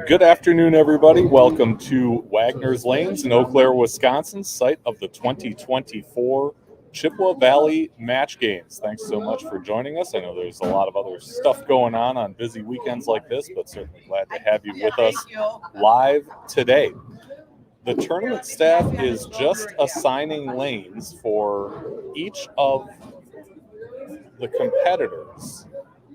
Good afternoon, everybody. Welcome to Wagner's Lanes in Eau Claire, Wisconsin, site of the 2024 Chippewa Valley Match Games. Thanks so much for joining us. I know there's a lot of other stuff going on busy weekends like this, but certainly glad to have you with us live today. The tournament staff is just assigning lanes for each of the competitors.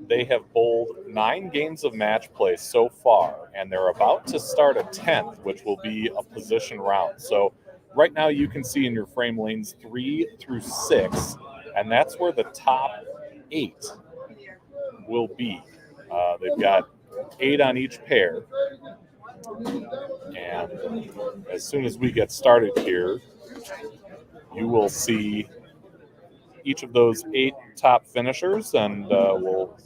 They have bowled 9 games of match play so far, and they're about to start a 10th, which will be a position round. So right now you can see in your frame lanes 3 through 6, and that's where the top 8 will be. They've got 8 on each pair. And as soon as we get started here, you will see each of those 8 top finishers, and we'll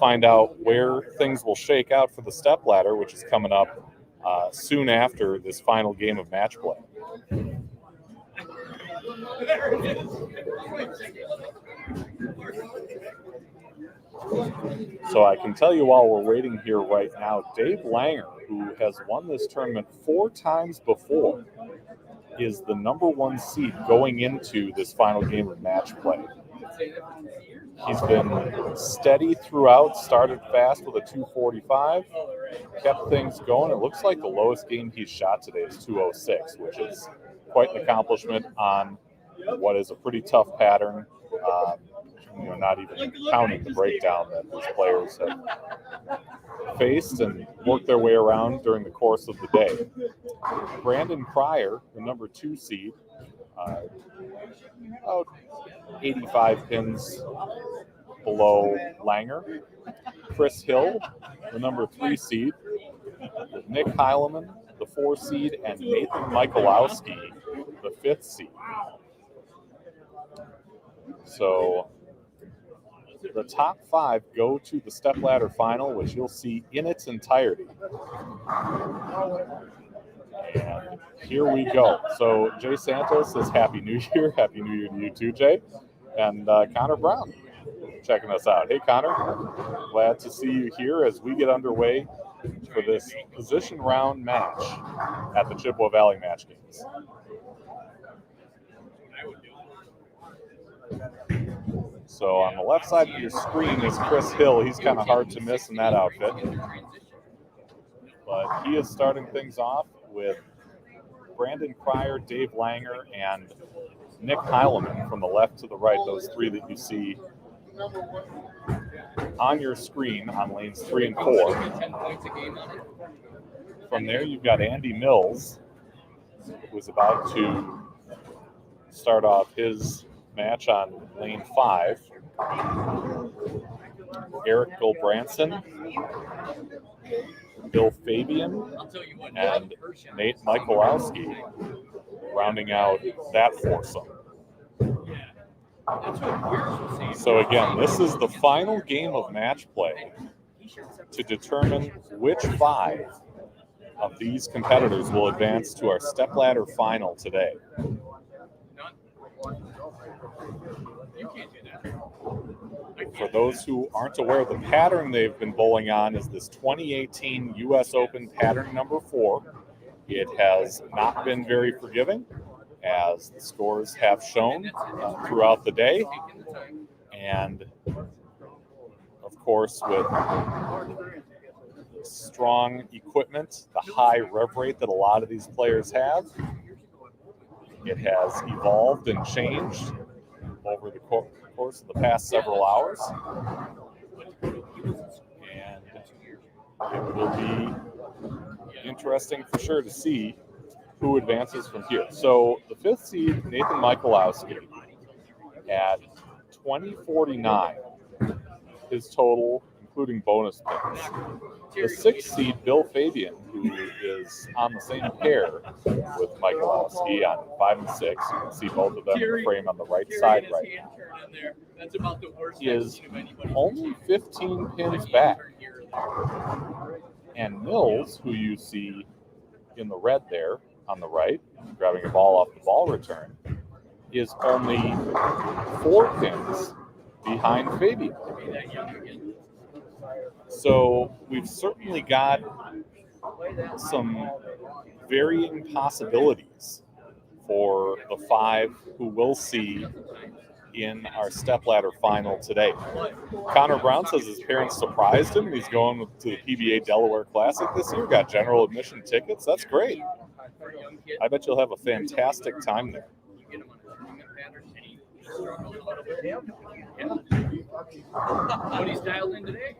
find out where things will shake out for the Stepladder, which is coming up soon after this final game of match play. So I can tell you while we're waiting here right now, Dave Wagner, who has won this tournament 4 times before, is the number 1 seed going into this final game of match play. He's been steady throughout, started fast with a 245, kept things going. It looks like the lowest game he's shot today is 206, which is quite an accomplishment on what is a pretty tough pattern, not even counting the breakdown that these players have faced and worked their way around during the course of the day. Brandon Pryor, the number 2 seed, about 85 pins below Langer. Chris Hill, the number 3 seed, with Nick Heileman, the 4 seed, and Nathan Michalowski, the 5th seed. So the top 5 go to the Stepladder final, which you'll see in its entirety. And here we go. So Jay Santos says Happy New Year. Happy New Year to you too, Jay. And Connor Brown checking us out. Hey, Connor. Glad to see you here as we get underway for this position round match at the Chippewa Valley Match Games. So on the left side of your screen is Chris Hill. He's kind of hard to miss in that outfit. But he is starting things off with Brandon Pryor, Dave Wagner, and Nick Heileman from the left to the right, those 3 that you see on your screen on lanes 3 and 4. From there, you've got Andy Mills, who's about to start off his match on lane 5. Eric Gulbranson, Bill Fabian, and Nate Michalowski rounding out that foursome. So again, this is the final game of match play to determine which 5 of these competitors will advance to our Stepladder final today. For those who aren't aware, the pattern they've been bowling on is this 2018 U.S. Open pattern number 4. It has not been very forgiving, as the scores have shown throughout the day. And, of course, with strong equipment, the high rev rate that a lot of these players have, it has evolved and changed over the course of the past several hours. And it will be interesting for sure to see who advances from here. So the 5th seed, Nathan Michalowski, at 2049, his total, including bonus pins. The 6th seed, Bill Fabian, who is on the same pair with Michalowski on 5 and 6. You can see both of them in the frame on the right side right now. Is only 15 pins back. And Mills, who you see in the red there on the right, grabbing a ball off the ball return, is only 4 pins behind Fabian. So we've certainly got some varying possibilities for the 5 who we'll see in our stepladder final today. Connor Brown says his parents surprised him. He's going to the PBA Delaware Classic this year. Got general admission tickets. That's great. I bet you'll have a fantastic time there. When he's dialed in today.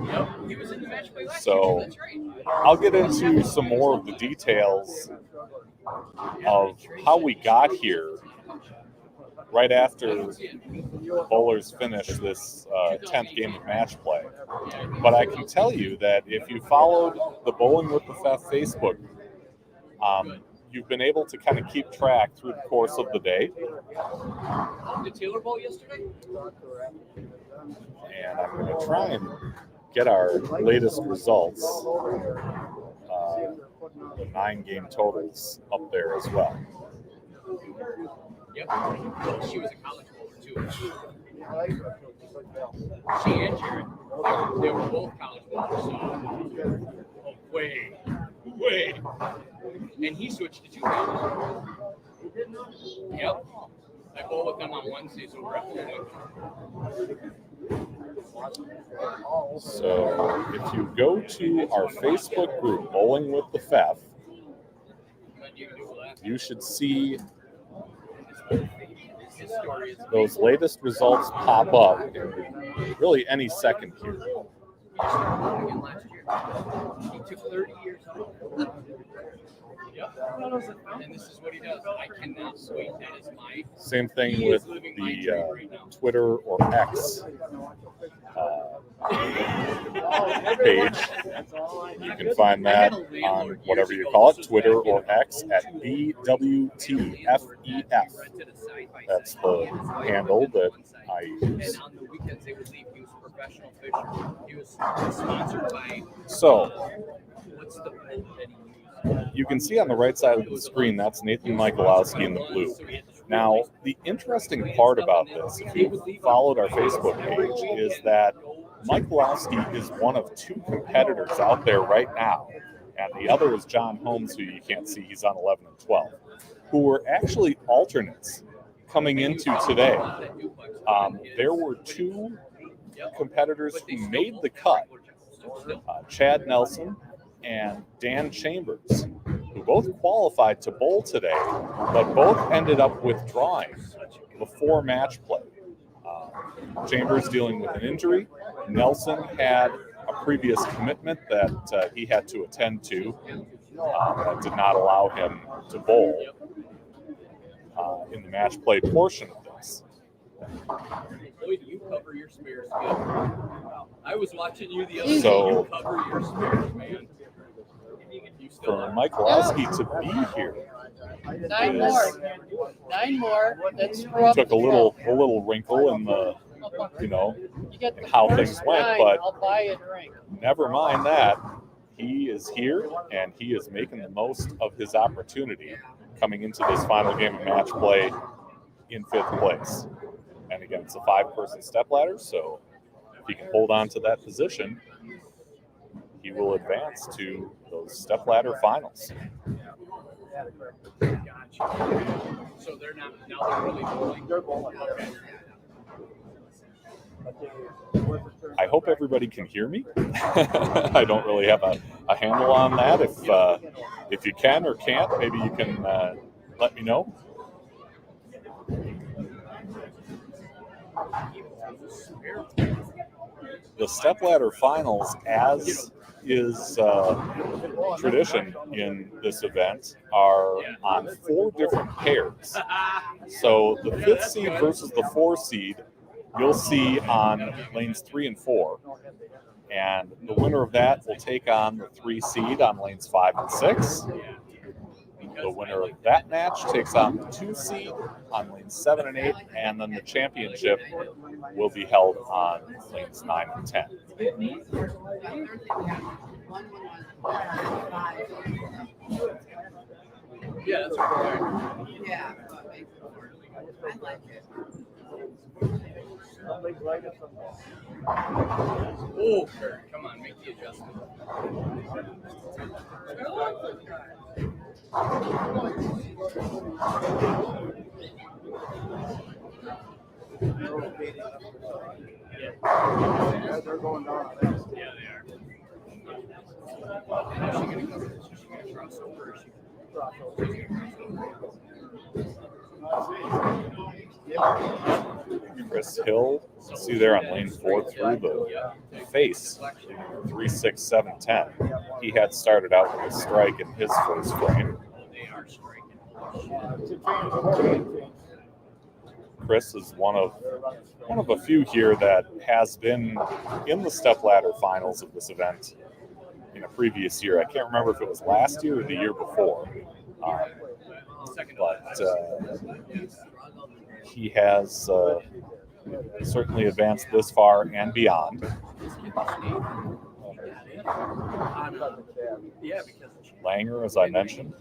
Yep, he was in the match play last So year. That's right. I'll get into some more of the details of how we got here right after bowlers finish this 10th game of match play. But I can tell you that if you followed the Bowling with the Fef Facebook, you've been able to kind of keep track through the course of the day. The Taylor Bowl yesterday? And I'm going to try and get our latest results, the 9-game totals up there as well. Yep. Well, she was a college bowler too. She and Jared, they were both college bowlers. So way. And he switched to 2 games. Yep. I bowl with them on Wednesdays over at Wagner. So if you go to our Facebook group, Bowling with the Fef, you should see those latest results pop up in really any second here. He took 30 years off. Yep. And this is what he does. I cannot wait. That is my. Same thing with the Twitter or X page. You can find that on whatever you call it, Twitter or X, at BWTFEF. That's the handle that I use. And on the weekends they would leave. He was a professional fisher. He was sponsored by. So, what's the boat that he used? You can see on the right side of the screen, that's Nathan Michalowski in the blue. Now, the interesting part about this, if you followed our Facebook page, is that Michalowski is one of 2 competitors out there right now, and the other is John Holmes, who you can't see, he's on 11 and 12, who were actually alternates coming into today. There were 2 competitors who made the cut, Chad Nelson and Dan Chambers, who both qualified to bowl today, but both ended up withdrawing before match play. Chambers dealing with an injury. Nelson had a previous commitment that he had to attend to that did not allow him to bowl in the match play portion of this. Boy, do you cover your spares good. I was watching you the other day. So, You cover your spares, man. For Michalowski to be here, 9 more. That's took a little wrinkle in the, how things went, but I'll buy a drink. never mind that. He is here, and he is making the most of his opportunity coming into this final game of match play in 5th place. And again, it's a 5-person stepladder, so if he can hold on to that position, he will advance to those stepladder finals. So they're not, now they're really bowling? They're bowling. Okay. I hope everybody can hear me. I don't really have a handle on that. If you can or can't, maybe you can let me know. The stepladder finals, as is tradition in this event, are on 4 different pairs. So the 5th seed versus the 4 seed, you'll see on lanes 3 and 4. And the winner of that will take on the 3 seed on lanes 5 and 6. The winner of that match takes on the 2 seed on lanes 7 and 8, and then the championship will be held on lanes 9 and 10. Yeah, that's right. Yeah. I like it. Oh, Kurt, come on, make the adjustment. They're going down on that. Yeah, they are. Is she going to cover this? Is she going to cross over? Or is she Chris Hill, see there on lane 4 through the face, 3.67.10. He had started out with a strike in his first frame. They are striking. Chris is one of a few here that has been in the stepladder finals of this event in a previous year. I can't remember if it was last year or the year before. But he has certainly advanced this far and beyond. Langer, as I mentioned,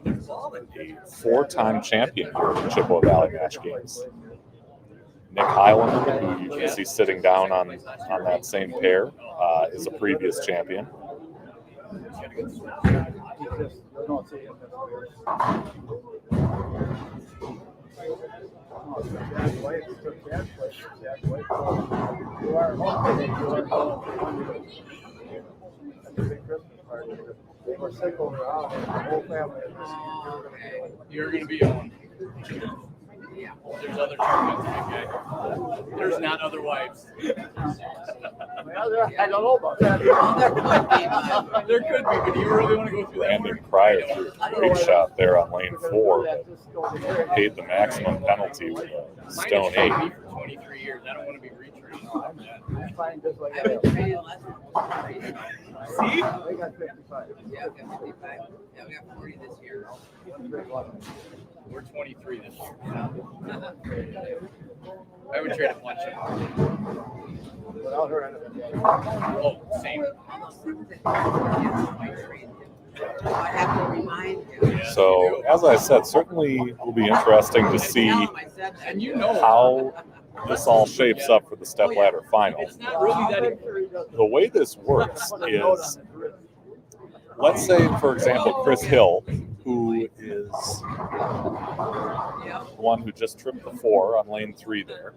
a 4-time champion here at the Chippewa Valley Match Games. Nick Heileman, who you can see sitting down on that same pair, is a previous champion. You're going to be on. There's other tournaments, okay? There's not other wives. I don't know about that. There could be, but you really want to go through that? Brandon Pryor threw a great shot there on lane 4, but paid the maximum penalty with a stone 8. For 23 years. I don't want to be retrained. See? They got 55. Yeah, we got 55. Yeah, we got 40 this year. We're 23 this year. I would trade a bunch of Without her end of the day. Oh, same. I have to remind you. So, as I said, certainly will be interesting to see And you know how this all shapes up for the stepladder final. it's not really that. The way this works is, let's say, for example, Chris Hill, who is the one who just tripped the 4 on lane 3 there.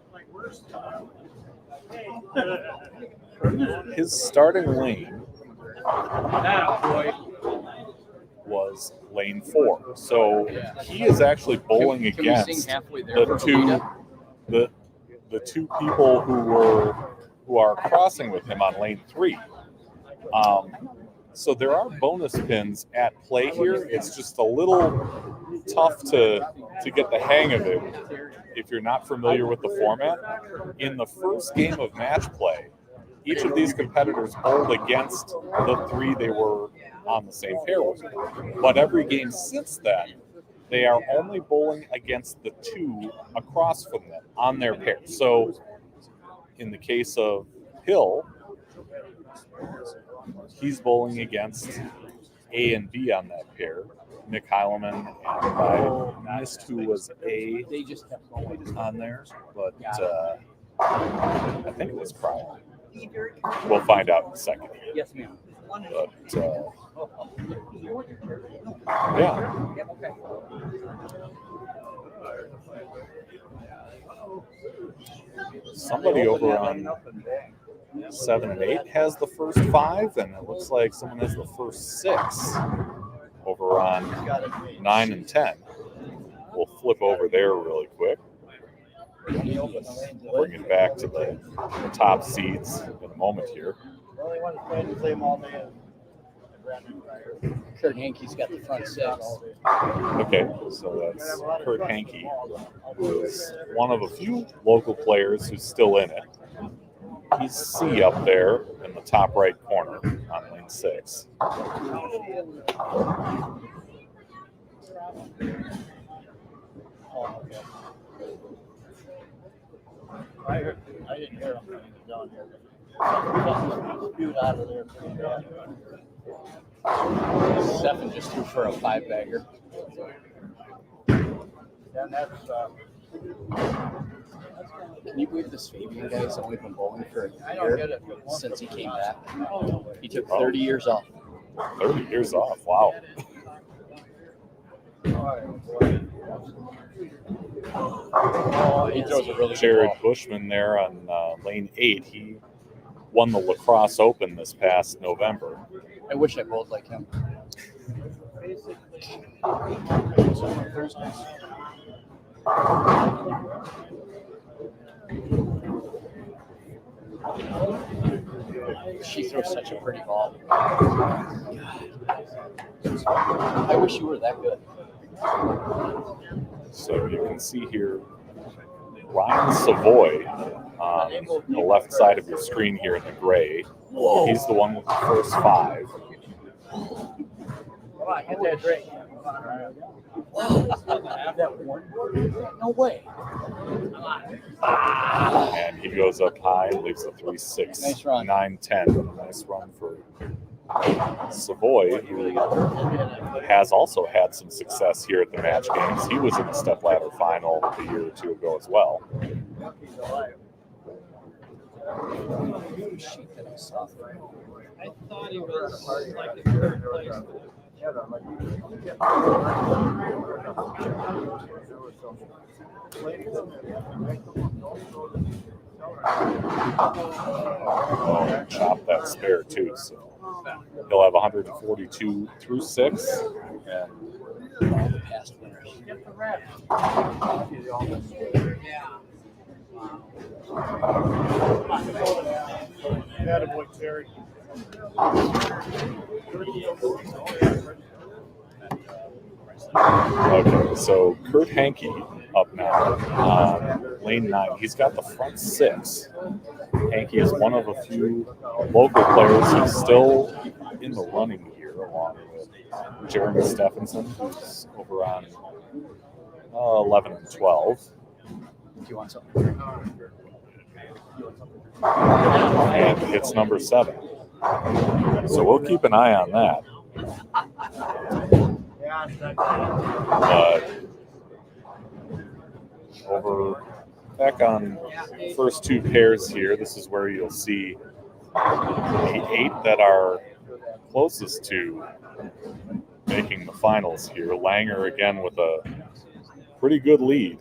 His starting lane was lane 4. So he is actually bowling Can we against sing halfway there for the two people who are crossing with him on lane 3. So there are bonus pins at play here. It's just a little tough to get the hang of it if you're not familiar with the format. In the first game of match play, each of these competitors bowled against the 3 they were on the same pair with. But every game since then, they are only bowling against the 2 across from them on their pair. So in the case of Hill, he's bowling against A and B on that pair. Nick Heileman, and I missed who was A on there, but I think it was Pryor. We'll find out in a second. Yes, ma'am. But yeah. Somebody over on 7 and 8 has the first 5, and it looks like someone has the first 6 over on 9 and 10. We'll flip over there really quick. Bring it back to the top seeds in a moment here. The only one that's playing the same all day is Brandon Pryor. Kurt Hankey's got the front 6. Okay, so that's Kurt Hankey, who is one of a few local players who's still in it. He's C up there in the top right corner on lane 6. I didn't hear him down here. Something spewed out of there pretty bad. Stephen just threw for a 5-bagger. And that's Can you believe this Fabian guy has only been bowling for a year since he came back? He took 30 years off. 30 years off. Wow. He throws a really good Jared ball. Bushman there on lane 8. He won the Lacrosse Open this past November. I wish I bowled like him. She throws such a pretty ball. I wish you were that good. So you can see here Ryan Savoy on the left side of your screen here in the gray. He's the one with the first 5. Come on, get that drink. No way. And he goes up high, leaves a 3.6, Nice run. 9.10. Nice run for Savoy, who has also had some success here at the match games. He was in the Stepladder final a year or two ago as well. I thought he was like in third place. Oh, chopped that spare too, so he'll have 142 through 6. And The past winners. Attaboy, Terry. okay, so Kurt Hankey up now, lane 9. He's got the front 6. Hankey is one of a few local players who's still in the running here, along with Jeremy Stephenson, who's over on 11 and 12. Do you want something? And hits number 7. So we'll keep an eye on that. But over back on first 2 pairs here, this is where you'll see the 8 that are closest to making the finals here. Langer again with a pretty good lead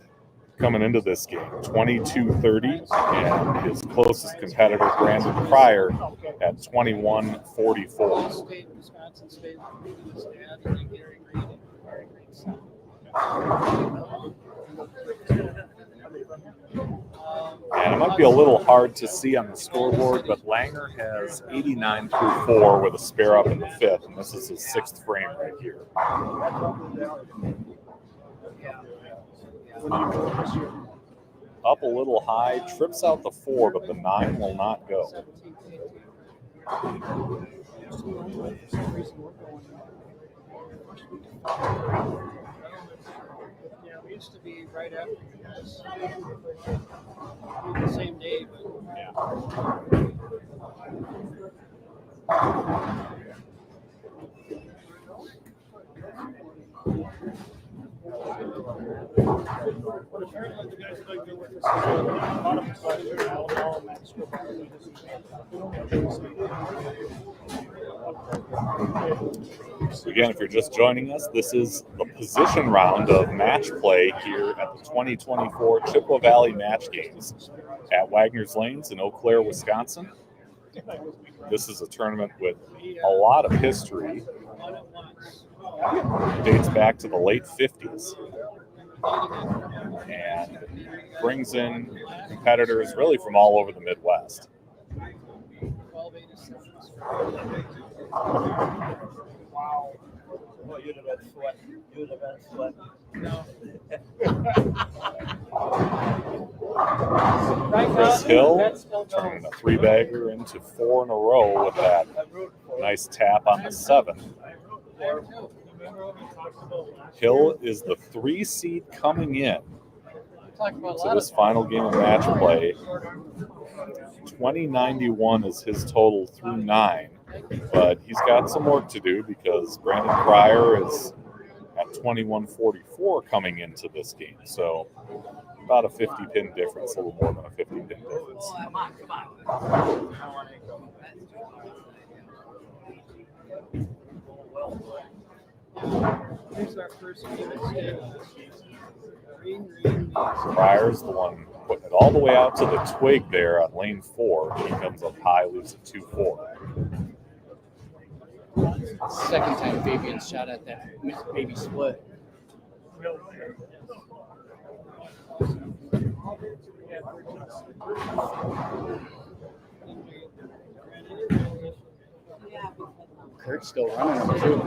coming into this game, 22-30, and his closest competitor, Brandon Pryor, at 21-44. State, Wisconsin State, his dad, and then Gary Reed. And it might be a little hard to see on the scoreboard, but Langer has 89 through 4 with a spare up in the 5th, and this is his 6th frame right here. Up a little high, trips out the 4, but the 9 will not go. Yeah, we used to be right after you guys. The same day, but But apparently the guys like to with this bottom side of their Alabama match. So again, if you're just joining us, this is the position round of match play here at the 2024 Chippewa Valley Match Games at Wagner's Lanes in Eau Claire, Wisconsin. This is a tournament with a lot of history. It dates back to the late 50s and brings in competitors really from all over the Midwest. 12-86. Wow. Well, you'd have been sweating. You'd have been sweating. No. Chris Hill turning a 3-bagger into 4 in a row with that nice tap on the 7. Hill is the 3 seed coming in to this final game of match play. 2091 is his total through 9, but he's got some work to do because Brandon Pryor is at 21.44 coming into this game. So about a 50 pin difference, a little more than a 50 pin difference. Come on, come on. Here's our first game at Staples. Green. Pryor's the one putting it all the way out to the twig there on lane 4. He comes up high, leaves it 2-4. Second time Fabian's shot at that baby split. Kurt's still running him too.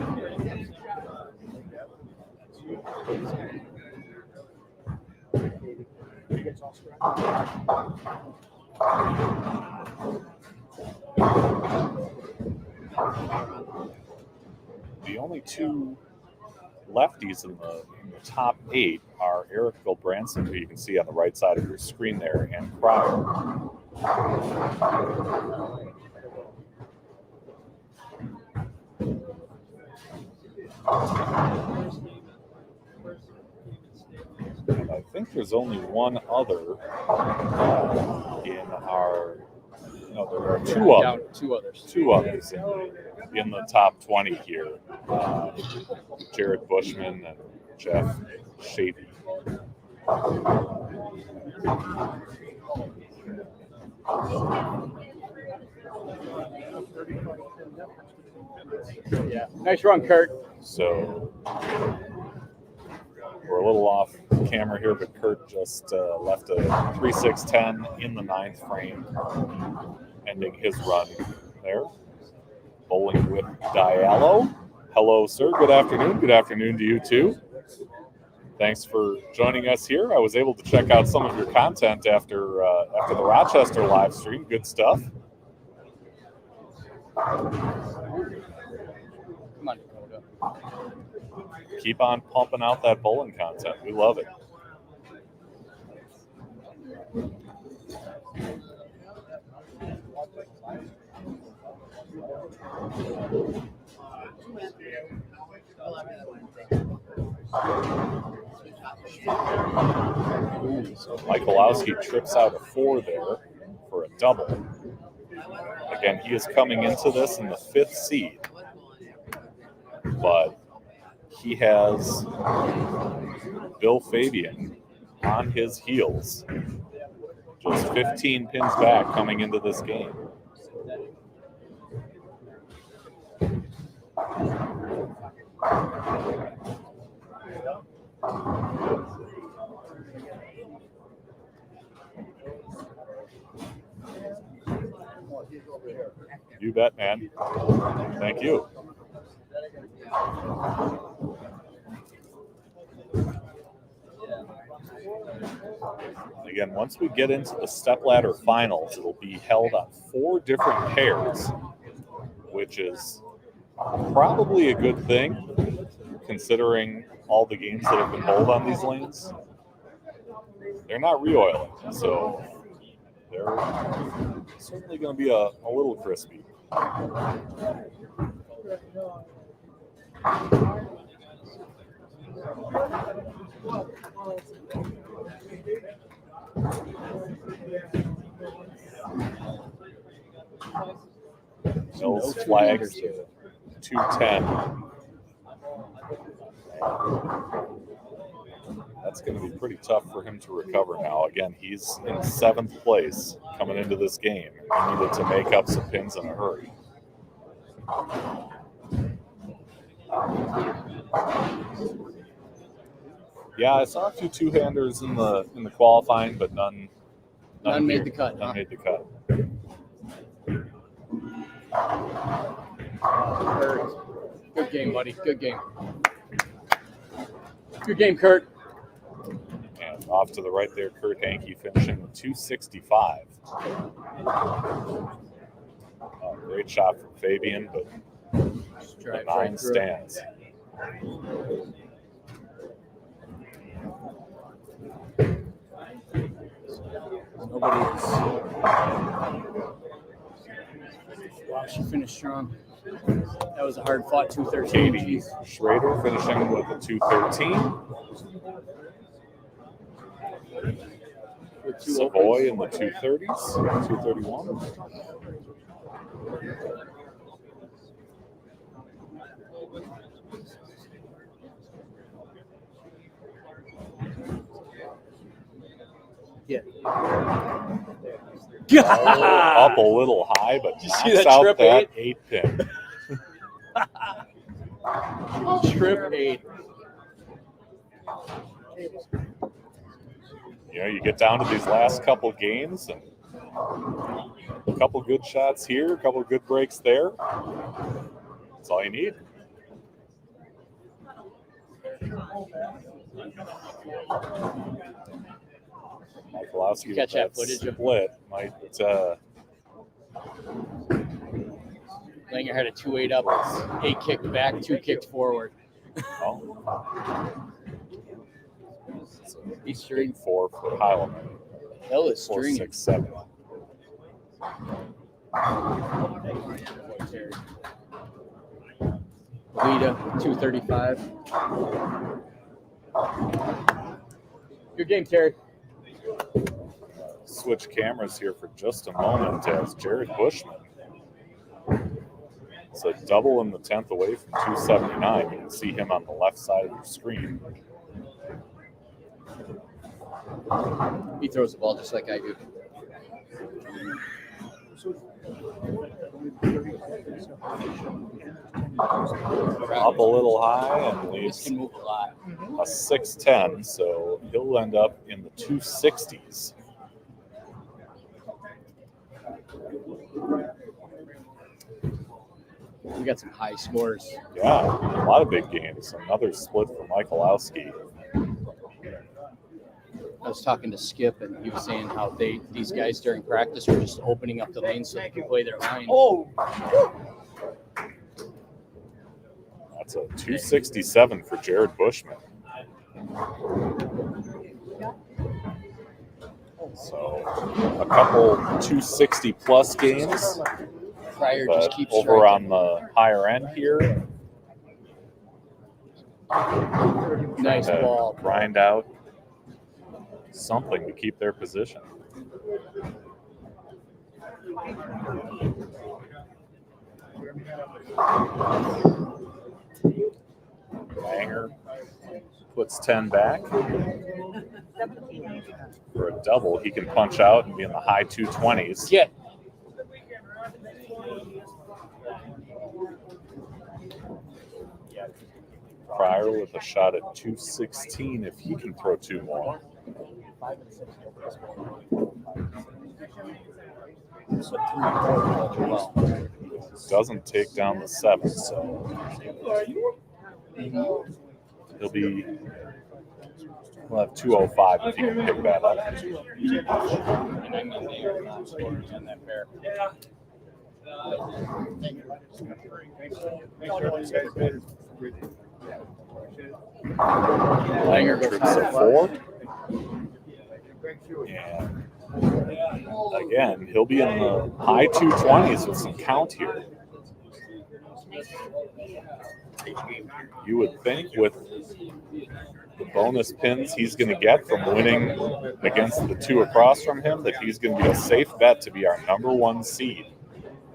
The only two lefties in the top 8 are Eric Gilbranson, who you can see on the right side of your screen there, and Pryor. And I think there's only one other in our. No, there are two others. Two others in the top 20 here. Jared Bushman and Jeff Shavy. Yeah, nice run, Kurt. So we're a little off camera here, but Kurt just left a 3.610 in the 9th frame, ending his run there. Bowling with Diallo. Hello, sir. Good afternoon. Good afternoon to you, too. Thanks for joining us here. I was able to check out some of your content after the Rochester live stream. Good stuff. Come on, Dakota. Keep on pumping out that bowling content. We love it. So Michalowski trips out a 4 there for a double. Again, he is coming into this in the 5th seed, but he has Bill Fabian on his heels, just 15 pins back coming into this game. You bet, man. Thank you. Again, once we get into the stepladder finals, it'll be held on 4 different pairs, which is probably a good thing, considering all the games that have been bowled on these lanes. They're not re-oiling, so they're certainly going to be a little crispy. Mills flags 210. That's going to be pretty tough for him to recover now. Again, he's in 7th place coming into this game. He needed to make up some pins in a hurry. Yeah, I saw a few two-handers in the qualifying, but none made the cut. None made the cut. Good game, buddy. Good game. Good game, Kurt. And off to the right there, Kurt Hankey finishing with 265. Great shot from Fabian, but the 9 stands. Wow, she finished strong. That was a hard fought 213. Katie Schrader finishing with a 213. With two Savoy in opens. the 230s, 231. Yeah. Up a little high, but Did you knocks see that out trip that 8-pin. Trip 8. You know, you get down to these last couple games, and a couple good shots here, a couple good breaks there. That's all you need. Michalowski Catch with that footage of- split might Langer had a 2-8 up, 8 kicked back, 2 kicked forward. He's big string. 4 for Highland. Hell is 4, string. 6, 7. Lita, 235. Good game, Terry. Switch cameras here for just a moment as Jared Bushman. It's a double in the 10th away from 279. You can see him on the left side of your screen. He throws the ball just like I do. Up a little high and This leaves can move a lot. a 6'10", so he'll end up in the 260s. We got some high scores. Yeah, a lot of big games. Another split for Michalowski. I was talking to Skip, and he was saying how these guys during practice are just opening up the lane so they can play their line. Oh, That's a 267 for Jared Bushman. So a couple 260-plus games, Pryor but just keeps over on striking. the higher end here, Nice to ball. grind out something to keep their position. Wagner puts 10 back. For a double, he can punch out and be in the high 220s. Get. Pryor with a shot at 216 if he can throw 2 more. Doesn't take down the 7, so we'll have 205 if he can pick that up. And I mean, they are not scoring on that pair. Langer trips a 4. And again, he'll be in the high 220s with some count here. You would think with the bonus pins he's going to get from winning against the 2 across from him that he's going to be a safe bet to be our #1 seed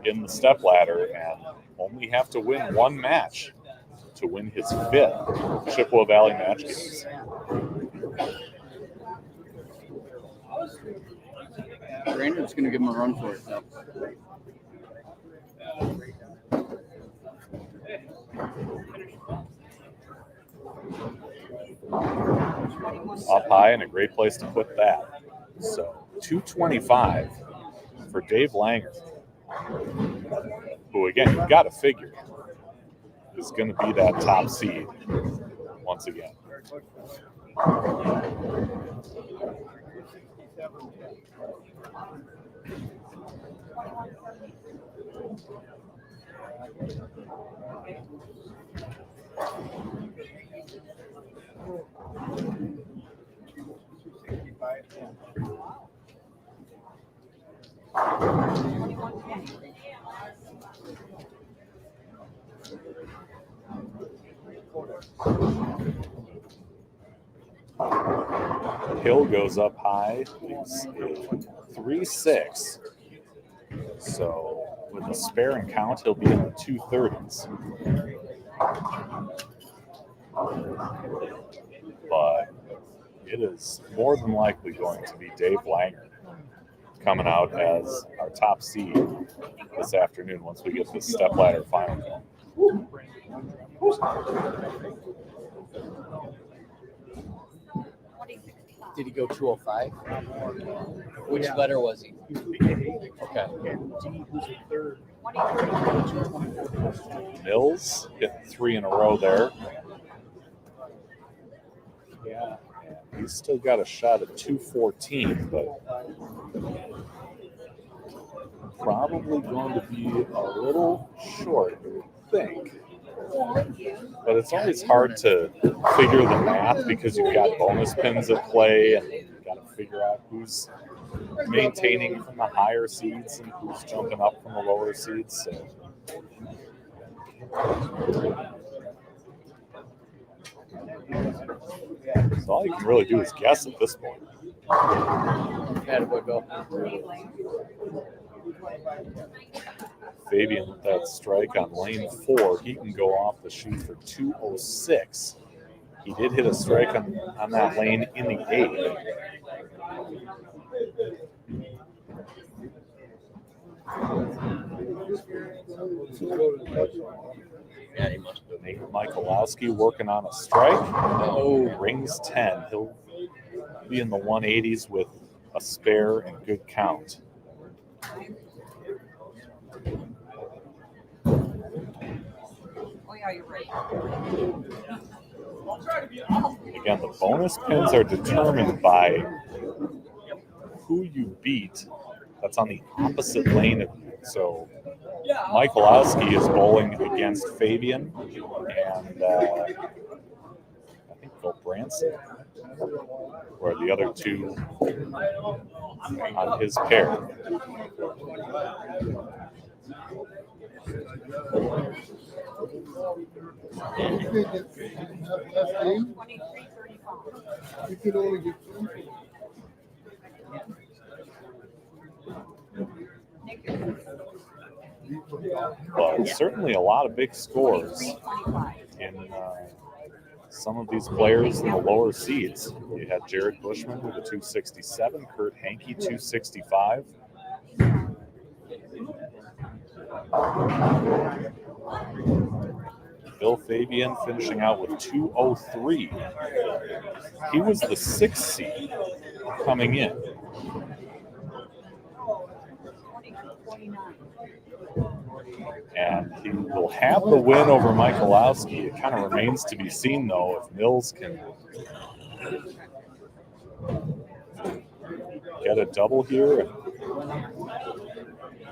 in the stepladder and only have to win 1 match to win his 5th Chippewa Valley Match Games. Brandon's going to give him a run for it, though. Up high and a great place to put that. So 225 for Dave Langer, who again, you've got to figure is going to be that top seed once again. Hill goes up high, leaves a 3-6. So with a spare and count, he'll be in the 230s. But it is more than likely going to be Dave Wagner coming out as our top seed this afternoon once we get this stepladder final. Did he go 205? Which letter was he? Okay. Mills hitting 3 in a row there. Yeah, he's still got a shot at 214, but probably going to be a little short, I would think. But it's always hard to figure the math because you've got bonus pins at play and you've got to figure out who's maintaining from the higher seeds and who's jumping up from the lower seeds. So all you can really do is guess at this point. Fabian with that strike on lane 4. He can go off the shoot for 206. He did hit a strike on that lane in the 8th. Yeah, he must have. Nate Michalowski working on a strike. Oh, rings 10. He'll be in the 180s with a spare and good count. Oh, yeah, you're right. Again, the bonus pins are determined by who you beat. That's on the opposite lane of you. So Michalowski is bowling against Fabian and I think Phil Branson, where the other two on his pair. You could only get 2. But certainly a lot of big scores in some of these players in the lower seeds. You had Jared Bushman with a 267, Kurt Hankey 265. Bill Fabian finishing out with 203. He was the 6th seed coming in. And he will have the win over Michalowski. It kind of remains to be seen, though, if Mills can get a double here and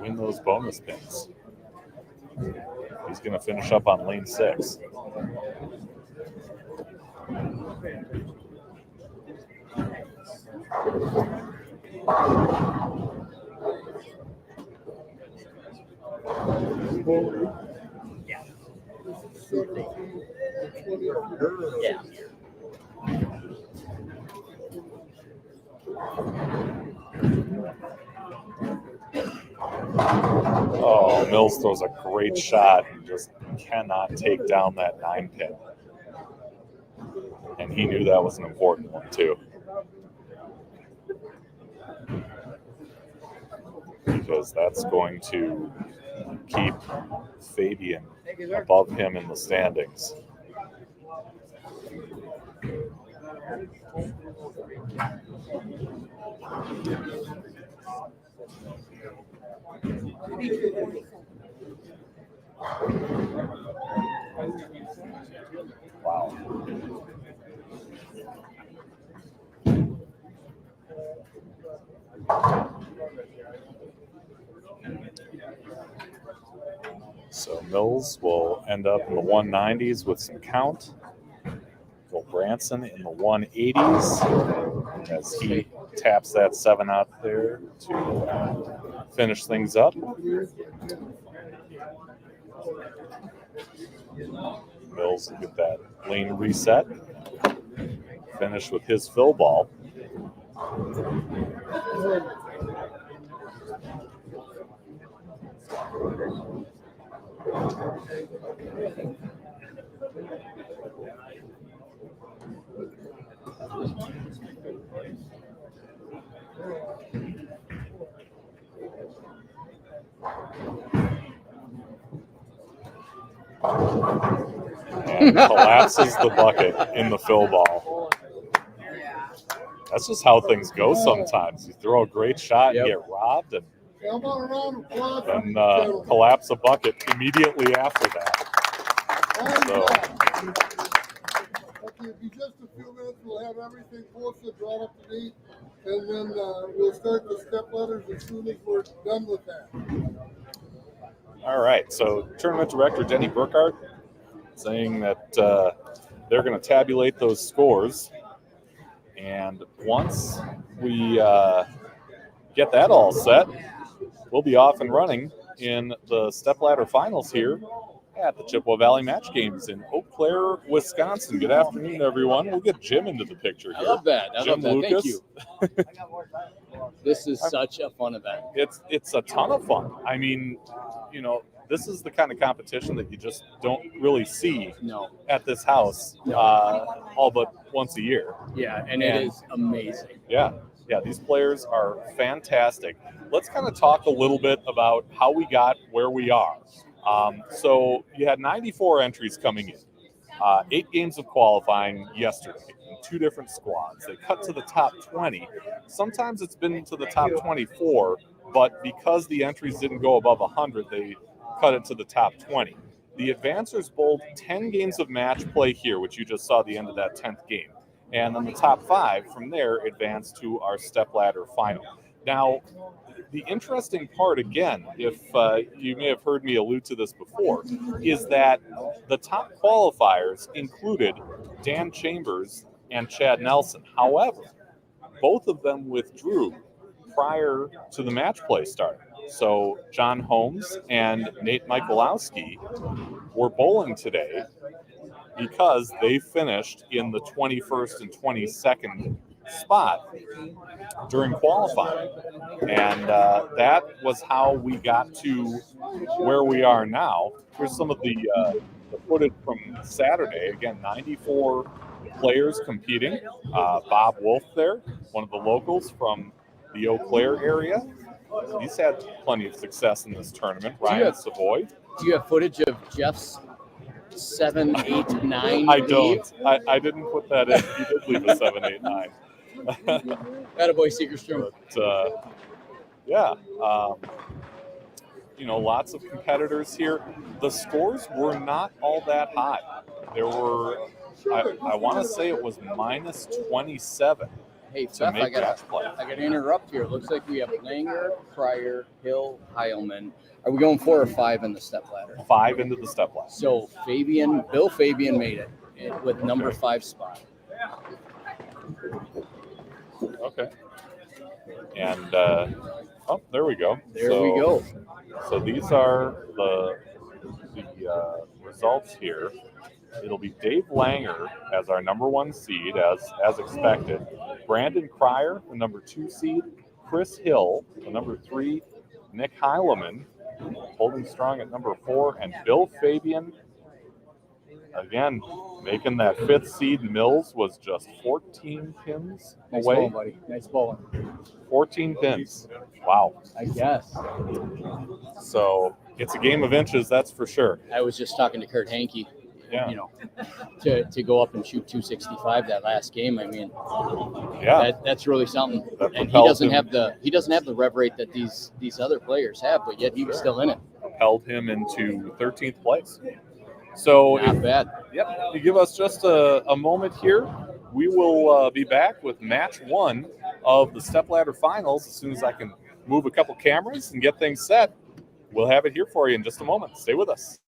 win those bonus pins. He's going to finish up on lane 6. Yeah. Oh, Mills throws a great shot and just cannot take down that 9-pin. And he knew that was an important one, too. Because that's going to keep Fabian above him in the standings. Wow. So Mills will end up in the 190s with some count. Phil Branson in the 180s as he taps that 7 out there to finish things up. Mills will get that lane reset. Finish with his fill ball. And collapses the bucket in the fill ball. That's just how things go sometimes. You throw a great shot, you get robbed, and then collapse a bucket immediately after that. So, Okay, in just a few minutes, we'll have everything posted, brought up to date, and then we'll start the step ladders as soon as we're done with that. all right. So, tournament director Denny Burkhardt saying that they're going to tabulate those scores. And once we get that all set, we'll be off and running in the Stepladder finals here at the Chippewa Valley Match Games in Eau Claire, Wisconsin. Good afternoon, everyone. We'll get Jim into the picture here. I love that. Jim Lucas. Thank you. This is such a fun event. It's a ton of fun. I mean, you know, this is the kind of competition that you just don't really see at this house all but once a year. Yeah, and it is amazing. Yeah, these players are fantastic. Let's kind of talk a little bit about how we got where we are. So you had 94 entries coming in, 8 games of qualifying yesterday in 2 different squads. They cut to the top 20. Sometimes it's been to the top 24, but because the entries didn't go above 100, they cut it to the top 20. The advancers bowled 10 games of match play here, which you just saw the end of that 10th game. And then the top 5 from there advanced to our stepladder final. Now, the interesting part, again, if you may have heard me allude to this before, is that the top qualifiers included Dan Chambers and Chad Nelson. However, both of them withdrew prior to the match play start. So John Holmes and Nate Michalowski were bowling today because they finished in the 21st and 22nd spot during qualifying. And that was how we got to where we are now. Here's some of the footage from Saturday. Again, 94 players competing. Bob Wolf there, one of the locals from the Eau Claire area. He's had plenty of success in this tournament. Ryan Savoy. Do you have footage of Jeff's 7, 8, 9? I don't. I didn't put that in. He did leave a 7, 8, 9. Attaboy, Seekerstrom. But, you know, lots of competitors here. The scores were not all that high. There were, I want to say it was minus 27. Hey, Beth, I gotta interrupt here. It looks like we have Langer, Pryor, Hill, Heilman. Are we going 4 or 5 in the stepladder? 5 into the stepladder. So Bill Fabian made it with number 5 spot. Okay. And there we go. There we go. So these are the results here. It'll be Dave Langer as our number 1 seed, as expected. Brandon Cryer, the number 2 seed. Chris Hill, the number 3. Nick Heileman, holding strong at number 4. And Bill Fabian, again, making that 5th seed. Mills was just 14 pins Nice away. ball, buddy. Nice ball. 14 pins. Wow. I guess. So it's a game of inches, that's for sure. I was just talking to Kurt Hankey. Yeah. You know, to go up and shoot 265 that last game. I mean, that's really something. And he doesn't have the rev rate that these other players have, but yet he was still in it. Held him into 13th place. So not bad. Yep. You give us just a moment here. We will be back with match 1 of the stepladder finals as soon as I can move a couple cameras and get things set. We'll have it here for you in just a moment. Stay with us.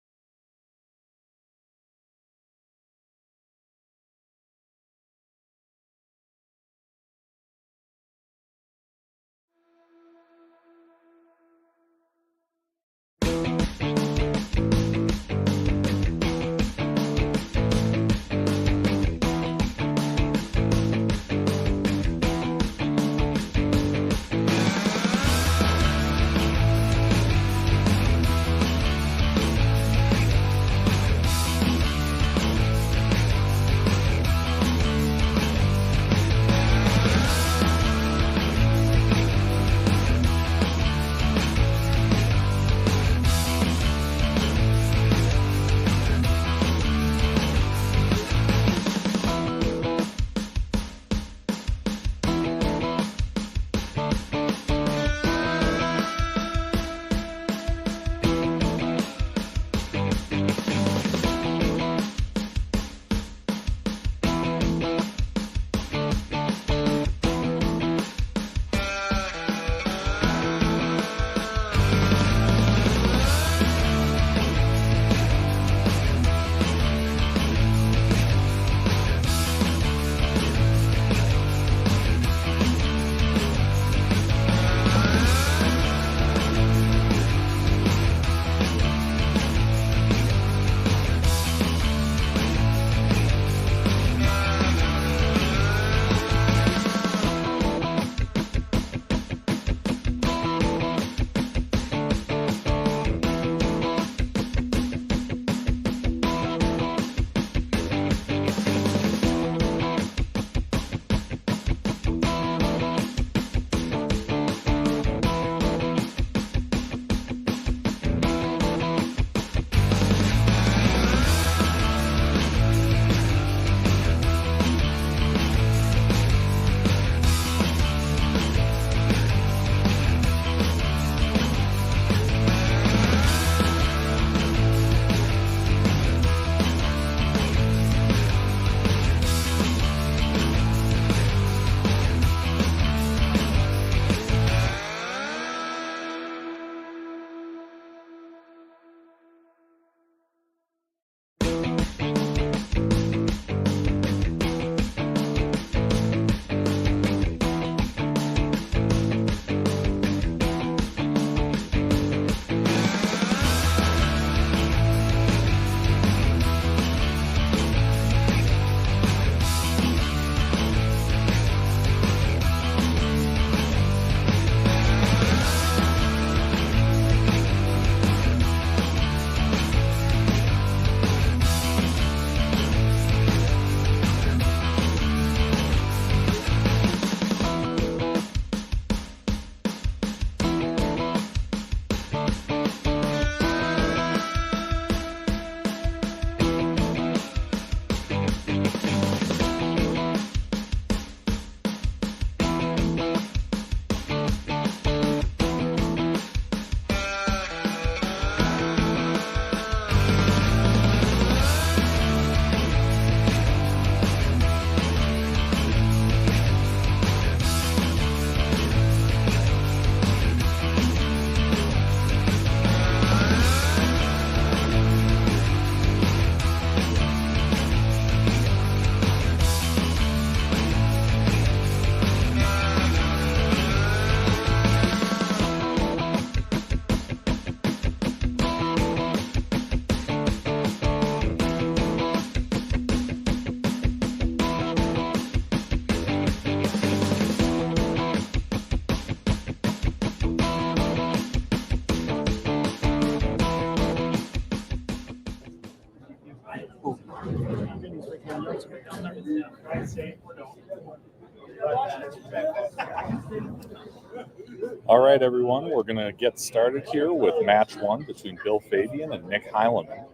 All right, everyone, we're going to get started here with match 1 between Bill Fabian and Nick Heileman.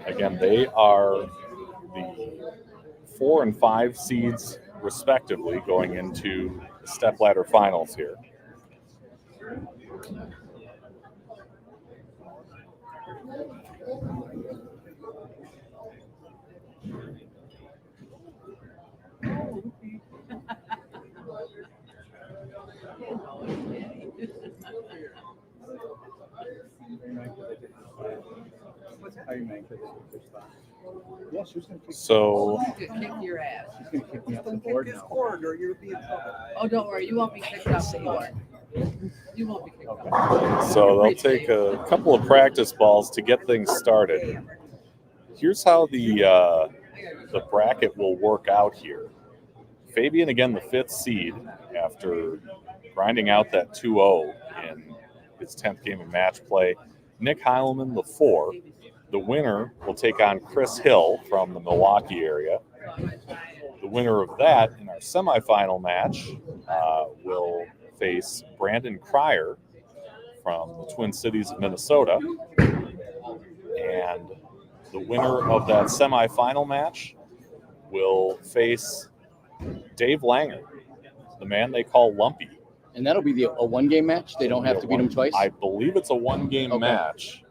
Again, they are the 4 and 5 seeds, respectively, going into the Stepladder finals here. So, Kick your ass. She's gonna kick me up the board now. Oh, don't worry, you won't be kicked off the board. You won't be kicked off. so they'll take a couple of practice balls to get things started. Here's how the bracket will work out here. Fabian, again, the 5th seed after grinding out that 2-0 in his 10th game of match play. Nick Heileman, the 4. The winner will take on Chris Hill from the Milwaukee area. The winner of that in our semifinal match will face Brandon Cryer from the Twin Cities of Minnesota. And the winner of that semifinal match will face Dave Langer, the man they call Lumpy. And that'll be a 1-game match? They don't have to beat him twice? I believe it's a 1-game match.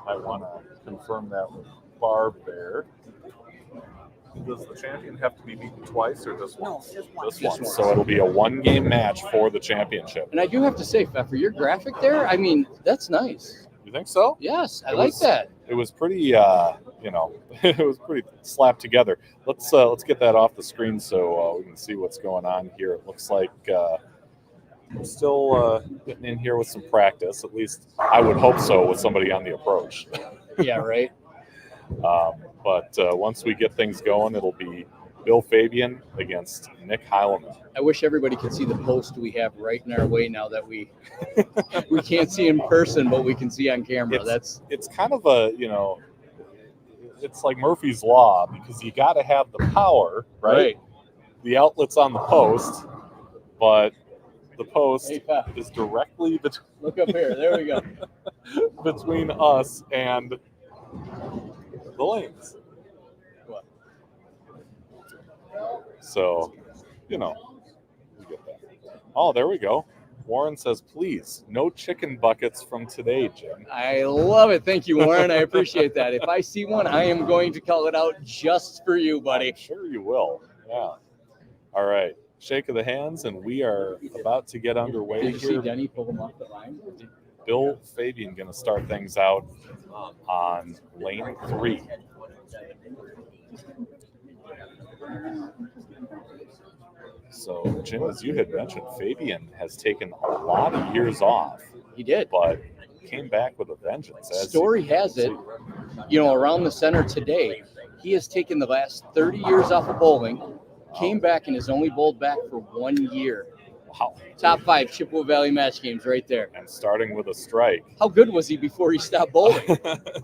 I want to confirm that with Barb there. Does the champion have to be beaten twice or just once? No, just one. Just once. So it'll be a 1-game match for the championship. And I do have to say, Pfeffer, your graphic there, I mean, that's nice. You think so? Yes, I like that. It was pretty, it was pretty slapped together. Let's get that off the screen so we can see what's going on here. It looks like we're still getting in here with some practice. At least I would hope so with somebody on the approach. Yeah, right. But once we get things going, it'll be Bill Fabian against Nick Heileman. I wish everybody could see the post we have right in our way now that we can't see in person, but we can see on camera. It's kind of a, it's like Murphy's Law because you got to have the power, right? The outlet's on the post, but the post is directly between. Look up here. There we go. Between us and the lanes. What? So, we get that. Oh, there we go. Warren says, please, no chicken buckets from today, Jim. I love it. Thank you, Warren. I appreciate that. If I see one, I am going to call it out just for you, buddy. I'm sure you will. Yeah. All right. Shake of the hands, and we are about to get underway Did you here. see Denny pull him off the line? Bill Fabian going to start things out on lane 3. So, Jim, as you had mentioned, Fabian has taken a lot of years off. He did. But came back with a vengeance. Story has it, around the center today, he has taken the last 30 years off of bowling, came back and has only bowled back for 1 year. Wow. Top 5 Chippewa Valley Match Games right there. And starting with a strike. How good was he before he stopped bowling?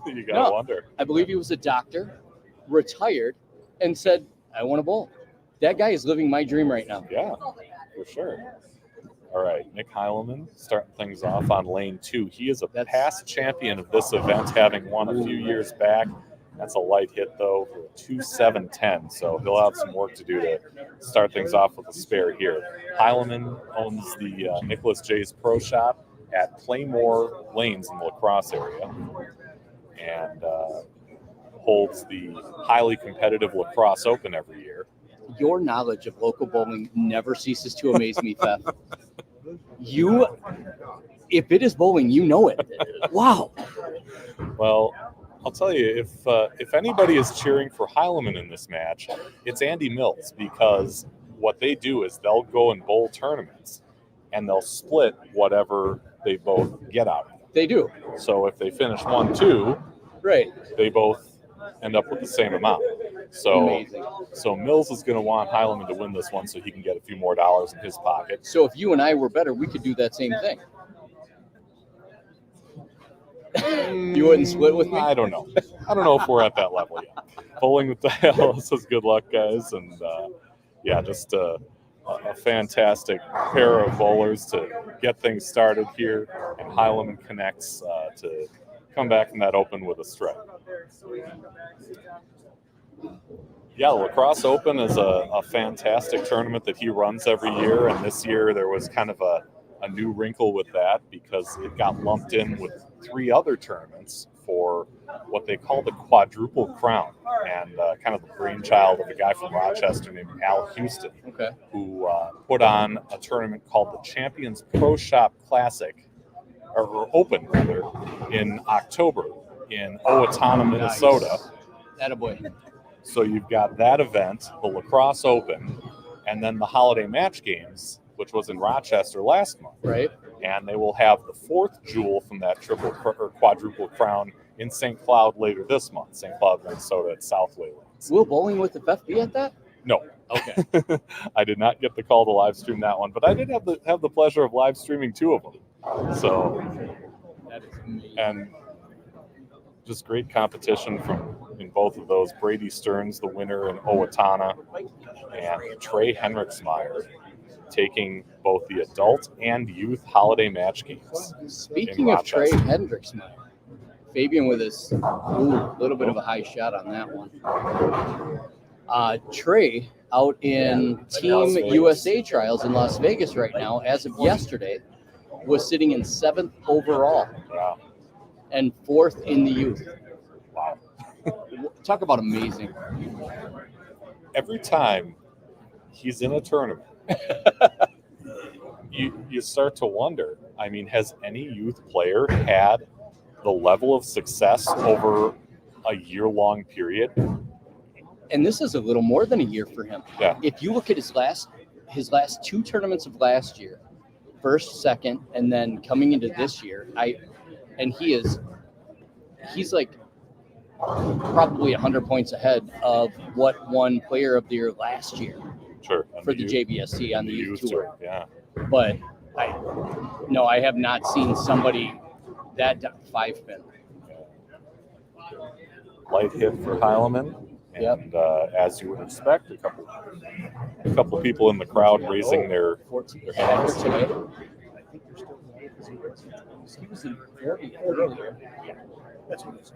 You got to wonder. I believe he was a doctor, retired, and said, I want to bowl. That guy is living my dream right now. Yeah, for sure. All right, Nick Heileman starting things off on lane 2. He is a past champion of this event, having won a few years back. That's a light hit, though, for a 2.710, so he'll have some work to do to start things off with a spare here. Heileman owns the Nicholas J's Pro Shop at Playmore Lanes in the La Crosse area and holds the highly competitive La Crosse Open every year. Your knowledge of local bowling never ceases to amaze me, Pep. If it is bowling, you know it. Wow. Well, I'll tell you, if anybody is cheering for Heileman in this match, it's Andy Mills, because what they do is they'll go and bowl tournaments, and they'll split whatever they both get out of it. They do. So if they finish 1-2, right, they both end up with the same amount. So, amazing. So Mills is going to want Heileman to win this one so he can get a few more dollars in his pocket. So if you and I were better, we could do that same thing. You wouldn't split with me? I don't know. I don't know if we're at that level yet. Bowling with Dial says good luck, guys. And yeah, just a fantastic pair of bowlers to get things started here. And Heileman connects to come back from that open with a strike. Yeah, Lacrosse Open is a fantastic tournament that he runs every year. And this year there was kind of a new wrinkle with that because it got lumped in with 3 other tournaments for what they call the quadruple crown, and kind of the brainchild of a guy from Rochester named Al Houston, who put on a tournament called the Champions Pro Shop Classic, or Open rather, in October in Owatonna, Minnesota. Attaboy. So you've got that event, the Lacrosse Open, and then the Holiday Match Games, which was in Rochester last month. Right. And they will have the 4th jewel from that quadruple crown in St. Cloud later this month. St. Cloud, Minnesota at South Leylands. Will Bowling with the FF be at that? No. Okay. I did not get the call to live stream that one, but I did have the pleasure of live streaming 2 of them. So, That is amazing. and just great competition in both of those. Brady Stearns, the winner in Owatonna, and Trey Henriksmeyer taking both the adult and youth holiday match games. Speaking of Trey Hendricksmeyer, Fabian with his little bit of a high shot on that one. Trey out in Team USA trials in Las Vegas right now, as of yesterday, was sitting in 7th overall. Wow. And 4th in the youth. Wow. Talk about amazing. Every time he's in a tournament, you start to wonder, I mean, has any youth player had the level of success over a year-long period? And this is a little more than a year for him. Yeah. If you look at his last 2 tournaments of last year, 1st, 2nd, and then coming into this year, he's like probably 100 points ahead of what won Player of the Year last year. Sure. For the JBST on the youth tour. Yeah. But I have not seen somebody that 5-pin. Light hit for Heileman. And as you would expect, a couple people in the crowd raising their hands. Today. He was in earlier. Yeah, that's what it is.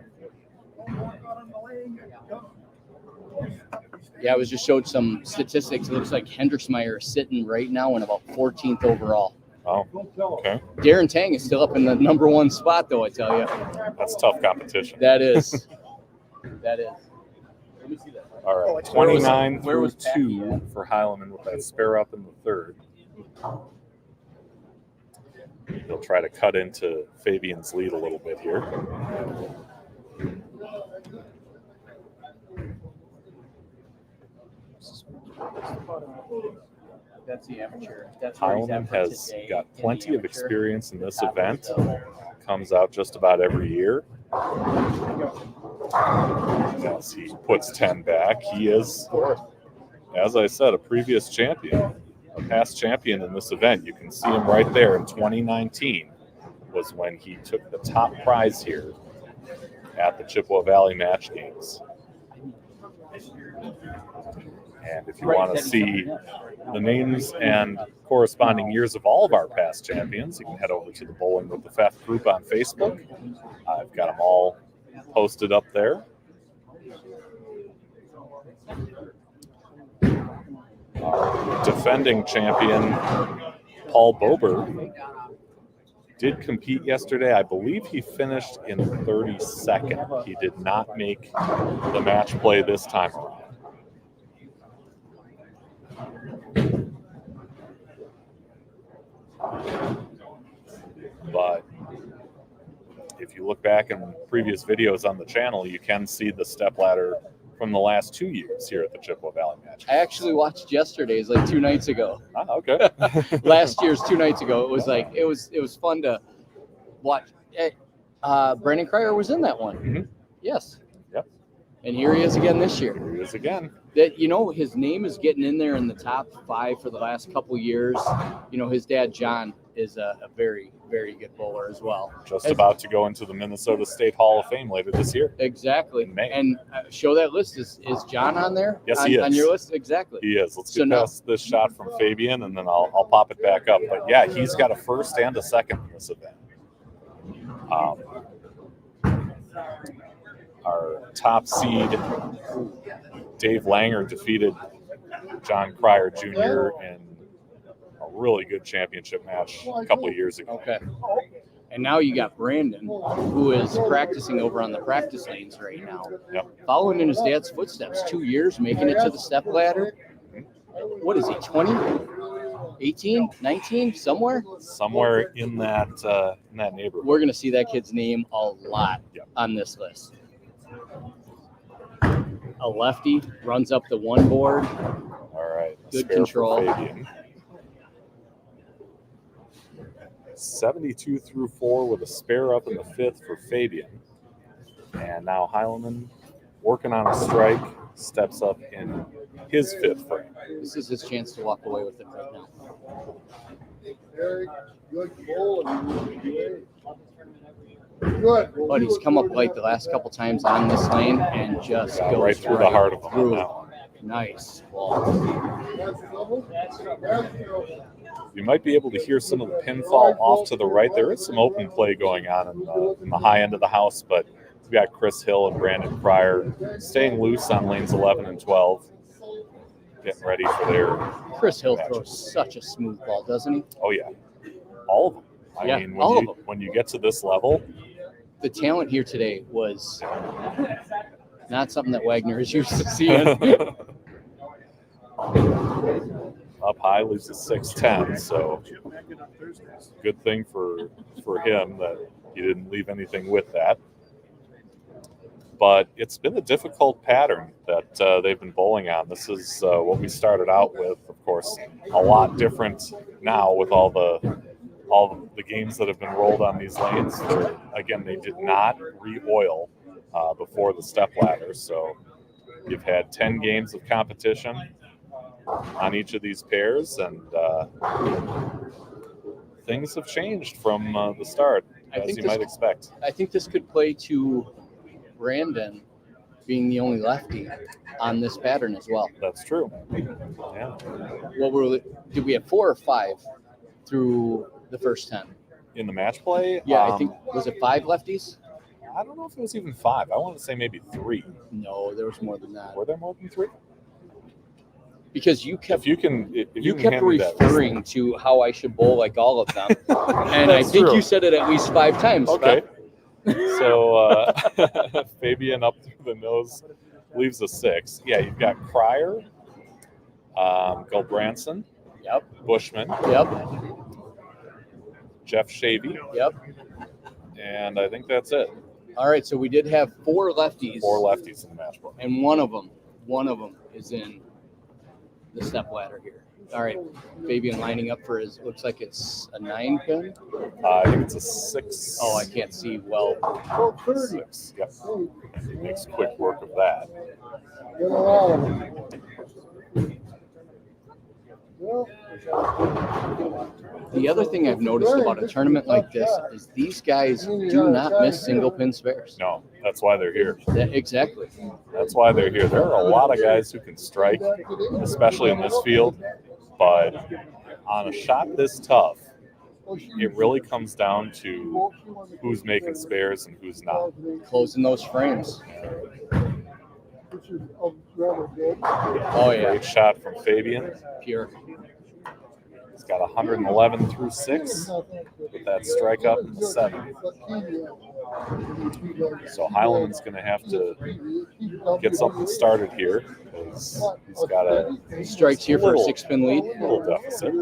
Yeah, I was just showed some statistics. It looks like Hendricksmeyer is sitting right now in about 14th overall. Oh, okay. Darren Tang is still up in the number 1 spot, though, I tell you. That's tough competition. That is. That is. Let me see that. All right, 29 through 2 for Heileman with that spare up in the 3rd. He'll try to cut into Fabian's lead a little bit here. That's the amateur. That's Heileman has got plenty of experience in this event. Comes out just about every year. As he puts 10 back, he is, as I said, a previous champion, a past champion in this event. You can see him right there in 2019 was when he took the top prize here at the Chippewa Valley Match Games. And if you want to see the names and corresponding years of all of our past champions, you can head over to the Bowling with the FF group on Facebook. I've got them all posted up there. Defending champion Paul Bober did compete yesterday. I believe he finished in 32nd. He did not make the match play this time around. But if you look back in previous videos on the channel, you can see the stepladder from the last 2 years here at the Chippewa Valley Match. I actually watched yesterday's like 2 nights ago. Ah, okay. Last year's 2 nights ago. It was like it was fun to watch. Brandon Cryer was in that one. Mm-hmm. Yes. Yep. And here he is again this year. Here he is again. That his name is getting in there in the top 5 for the last couple years. His dad John is a very, very good bowler as well. Just about to go into the Minnesota State Hall of Fame later this year. Exactly. In May. And show that list. Is John on there? Yes, he is. On your list? Exactly. He is. Let's get past this shot from Fabian, and then I'll pop it back up. But yeah, he's got a first and a second in this event. Our top seed, Dave Langer, defeated John Cryer Jr. in a really good championship match a couple of years ago. Okay. And now you got Brandon, who is practicing over on the practice lanes right now. Yep. Following in his dad's footsteps, 2 years, making it to the stepladder. What is he, 20? 18, 19, somewhere? Somewhere in that neighborhood. We're going to see that kid's name a lot on this list. A lefty runs up the one board. All right. Good Spare control. for Fabian. 72 through 4 with a spare up in the fifth for Fabian. And now Heileman working on a strike, steps up in his fifth frame. This is his chance to walk away with it right now. Very good bowl. Good. But he's come up late the last couple times on this lane and just goes right through the heart of him on that one. Nice ball. You might be able to hear some of the pinfall off to the right. There is some open play going on in the high end of the house, but we've got Chris Hill and Brandon Cryer staying loose on lanes 11 and 12, getting ready for their Chris Hill matches. throws such a smooth ball, doesn't he? Oh, yeah. All of them. I mean, when you get to this level. The talent here today was not something that Wagner is used to seeing. Up high, leaves a 6'10", so good thing for him that he didn't leave anything with that. But it's been a difficult pattern that they've been bowling on. This is what we started out with, of course, a lot different now with all the games that have been rolled on these lanes. Again, they did not re-oil before the stepladder, so you've had 10 games of competition on each of these pairs, and things have changed from the start, as you might expect. I think this could play to Brandon being the only lefty on this pattern as well. That's true. Yeah. Did we have 4 or 5 through the first 10? In the match play? Yeah, I think, was it 5 lefties? I don't know if it was even 5. I want to say maybe 3. No, there was more than that. Were there more than 3? Because you kept if you can referring to how I should bowl like all of them, and I think you said it at least 5 times. Okay. So Fabian up through the nose leaves a 6. Yeah, you've got Cryer, Gulbranson, Bushman, Jeff Shavy, and I think that's it. All right, so we did have 4 lefties. 4 lefties in the match book, and one of them is in the stepladder here. All right, Fabian lining up for his, looks like it's a 9 pin. I think it's a 6. Oh, I can't see well. 6. Yep. Makes quick work of that. The other thing I've noticed about a tournament like this is these guys do not miss single pin spares. No, that's why they're here. Exactly. That's why they're here. There are a lot of guys who can strike, especially in this field, but on a shot this tough, it really comes down to who's making spares and who's not. Closing those frames. Oh, yeah. Great shot from Fabian. Pure. He's got 111 through 6 with that strike up in 7. So Heileman's going to have to get something started here because he's got a strikes here for a 6-pin lead. Little deficit.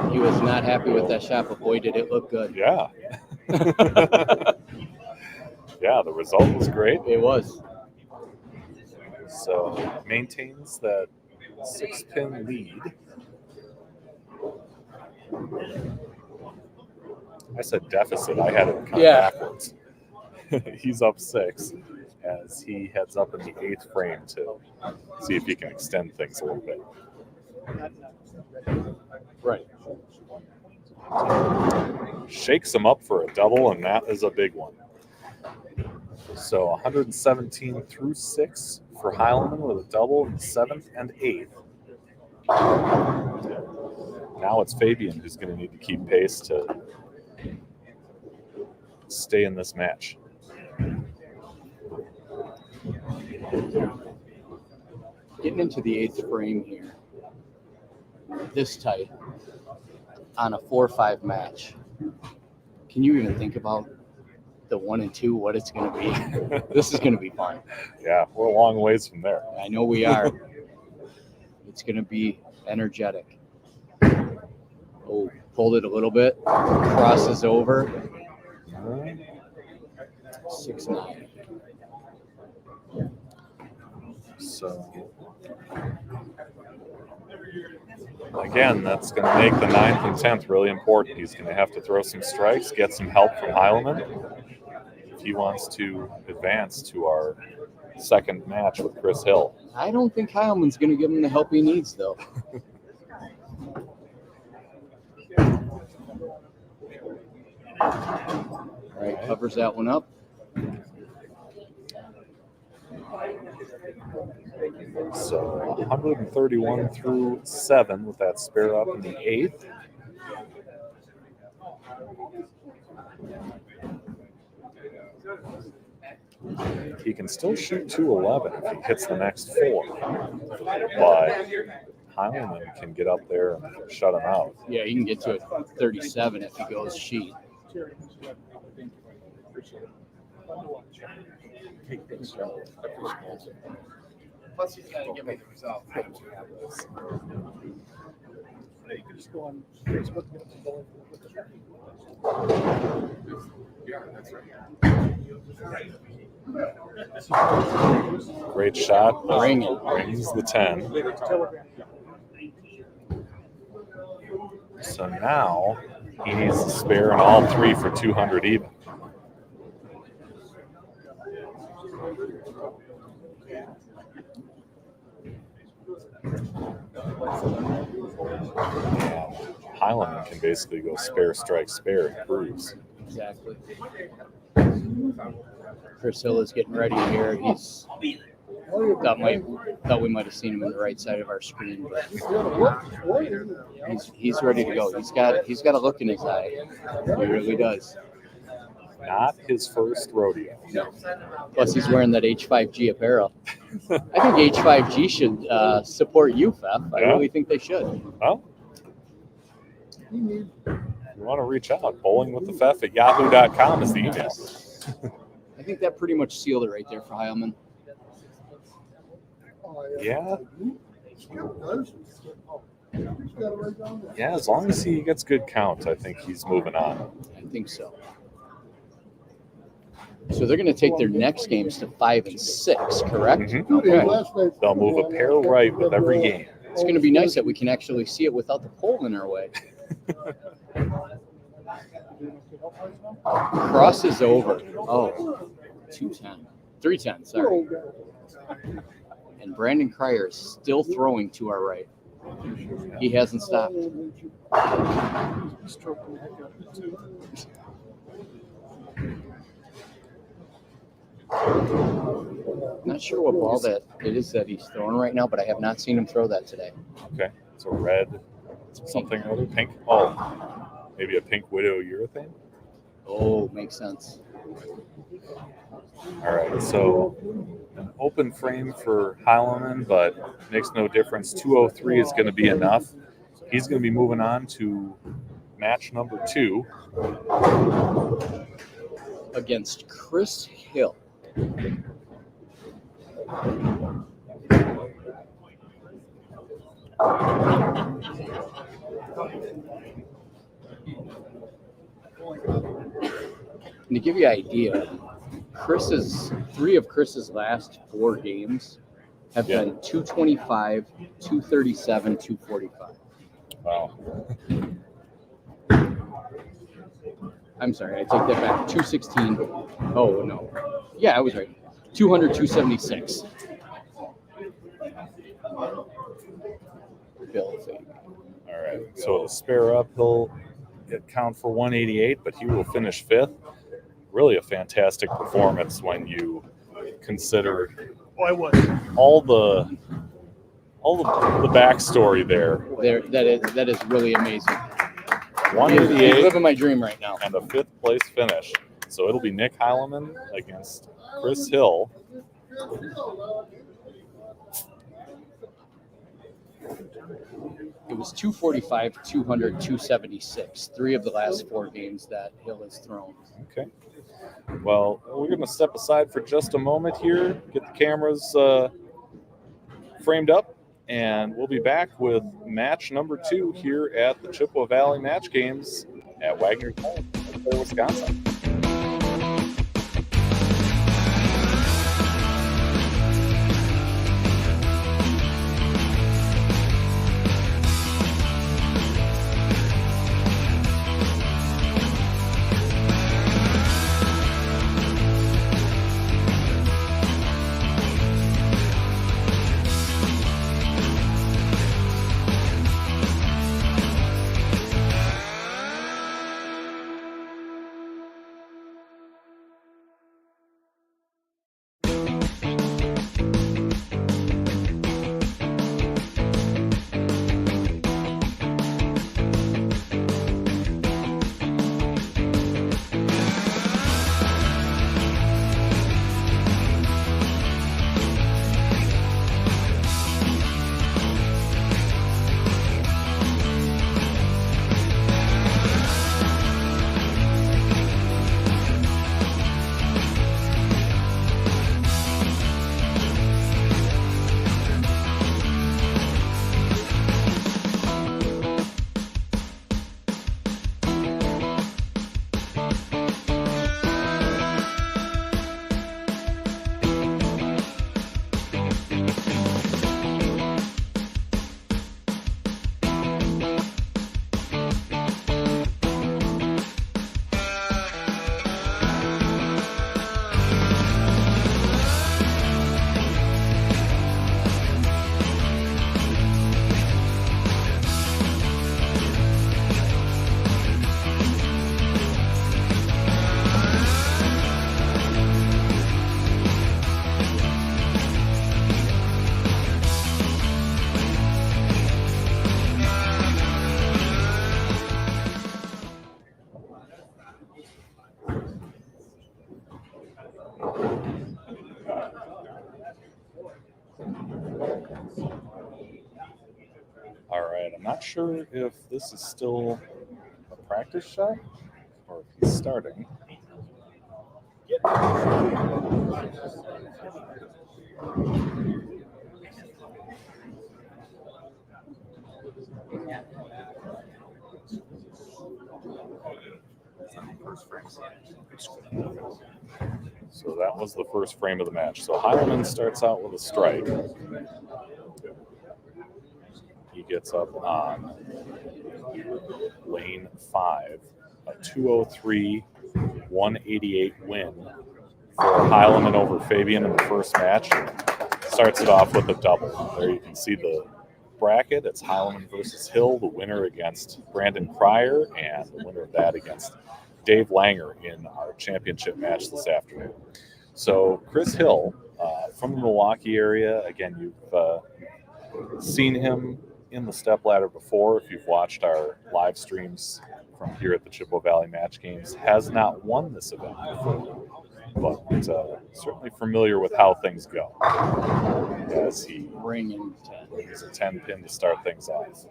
He was not happy with that shot, but boy, did it look good. Yeah. Yeah, the result was great. It was. So maintains that 6-pin lead. I said deficit. I had it come backwards. He's up 6. as he heads up in the 8th frame to see if he can extend things a little bit. Right. Shakes him up for a double, and that is a big one. So 117 through 6 for Heilman with a double in the 7th and 8th. Now it's Fabian who's going to need to keep pace to stay in this match. Getting into the 8th frame here, this tight, on a 4-5 match. Can you even think about the 1 and 2, what it's going to be? This is going to be fun. Yeah, we're a long ways from there. I know we are. It's going to be energetic. Oh, pulled it a little bit. Crosses over. 6-9. So, again, that's going to make the 9th and 10th really important. He's going to have to throw some strikes, get some help from Heilman if he wants to advance to our 2nd match with Chris Hill. I don't think Heilman's going to give him the help he needs, though. All right, covers that one up. So 131 through 7 with that spare up in the 8th. He can still shoot 211 if he hits the next 4. But Heilman can get up there and shut him out. Yeah, he can get to a 37 if he goes sheet. Plus, he's got to give me the result. You can just go on Facebook and get the ball. Yeah, that's right. Great shot. Ring it. Rings the 10. So now he needs to spare in all 3 for 200 even. Heilman can basically go spare, strike, spare, and cruise. Exactly. Chris Hill is getting ready here. Thought we might have seen him on the right side of our screen, but he's ready to go. He's got a look in his eye. He really does. Not his first rodeo. Plus, he's wearing that H5G apparel. I think H5G should support UFEF. I really think they should. Well, you want to reach out. bowlingwiththefef@yahoo.com is the email. I think that pretty much sealed it right there for Heilman. Yeah. Yeah, as long as he gets good count, I think he's moving on. I think so. So they're going to take their next games to 5 and 6, correct? Mm-hmm. Okay. They'll move a pair right with every game. It's going to be nice that we can actually see it without the pole in our way. Crosses over. Oh, 210. 310, sorry. And Brandon Cryer is still throwing to our right. He hasn't stopped. Not sure what ball that it is that he's throwing right now, but I have not seen him throw that today. Okay. It's a red something or other. Pink. Oh, maybe a pink widow urethane? Oh, makes sense. All right. So an open frame for Heilman, but makes no difference. 203 is going to be enough. He's going to be moving on to match number 2 against Chris Hill. And to give you an idea, three of Chris's last 4 games have been 225, 237, 245. Wow. I'm sorry, I take that back. 216. Oh, no. Yeah, I was right. 200, 276. Bill Fabian. All right. So to spare up, he'll count for 188, but he will finish fifth. Really a fantastic performance when you consider all the backstory there. That is really amazing. 188 living my dream right now. and a fifth place finish. So it'll be Nick Heileman against Chris Hill. It was 245, 200, 276. 3 of the last 4 games that Hill has thrown. Okay. Well, we're going to step aside for just a moment here, get the cameras framed up, and we'll be back with match number 2 here at the Chippewa Valley Match Games at Wagner, Wisconsin. All right, I'm not sure if this is still a practice shot or if he's starting. So that was the first frame of the match. So Heileman starts out with a strike. He gets up on lane 5, a 203, 188 win for Heileman over Fabian in the first match. Starts it off with a double. There you can see the bracket. It's Heileman versus Hill, the winner against Brandon Cryer, and the winner of that against Dave Langer in our championship match this afternoon. So Chris Hill from the Milwaukee area, again, you've seen him in the Stepladder before if you've watched our live streams from here at the Chippewa Valley Match Games. Has not won this event before, but certainly familiar with how things go as he brings a 10 pin to start things off.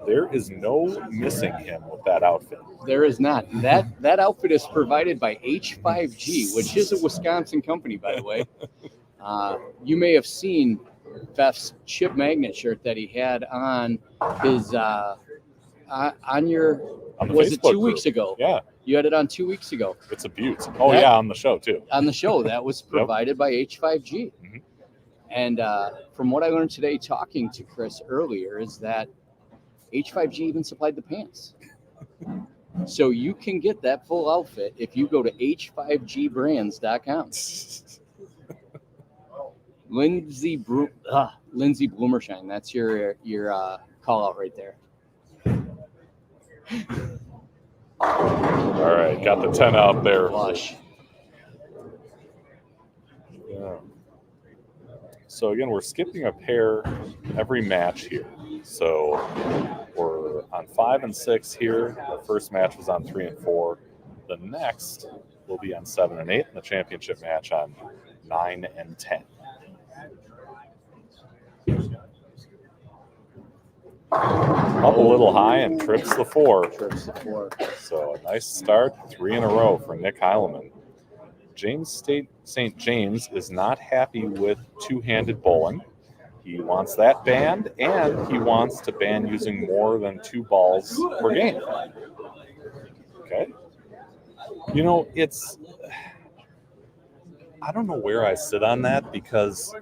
There is no missing him with that outfit. There is not. That outfit is provided by H5G, which is a Wisconsin company, by the way. You may have seen Fef's Chip Magnet shirt that he had on his on was it 2 weeks ago? Yeah. You had it on 2 weeks ago. It's a beaut. Oh, yeah, on the show, too. On the show. That was provided by H5G. Mm-hmm. And from what I learned today talking to Chris earlier is that H5G even supplied the pants. So you can get that full outfit if you go to h5gbrands.com. Lindsay Bloomershine. That's your call out right there. All right, got the 10 out there. Flush. Yeah. So again, we're skipping a pair every match here. So we're on 5 and 6 here. The first match was on 3 and 4. The next will be on 7 and 8, and the championship match on 9 and 10. Up a little high and trips the 4. So a nice start, 3 in a row for Nick Heileman. St. James is not happy with two-handed bowling. He wants that banned, and he wants to ban using more than 2 balls per game. Okay. You know, I don't know where I sit on that, because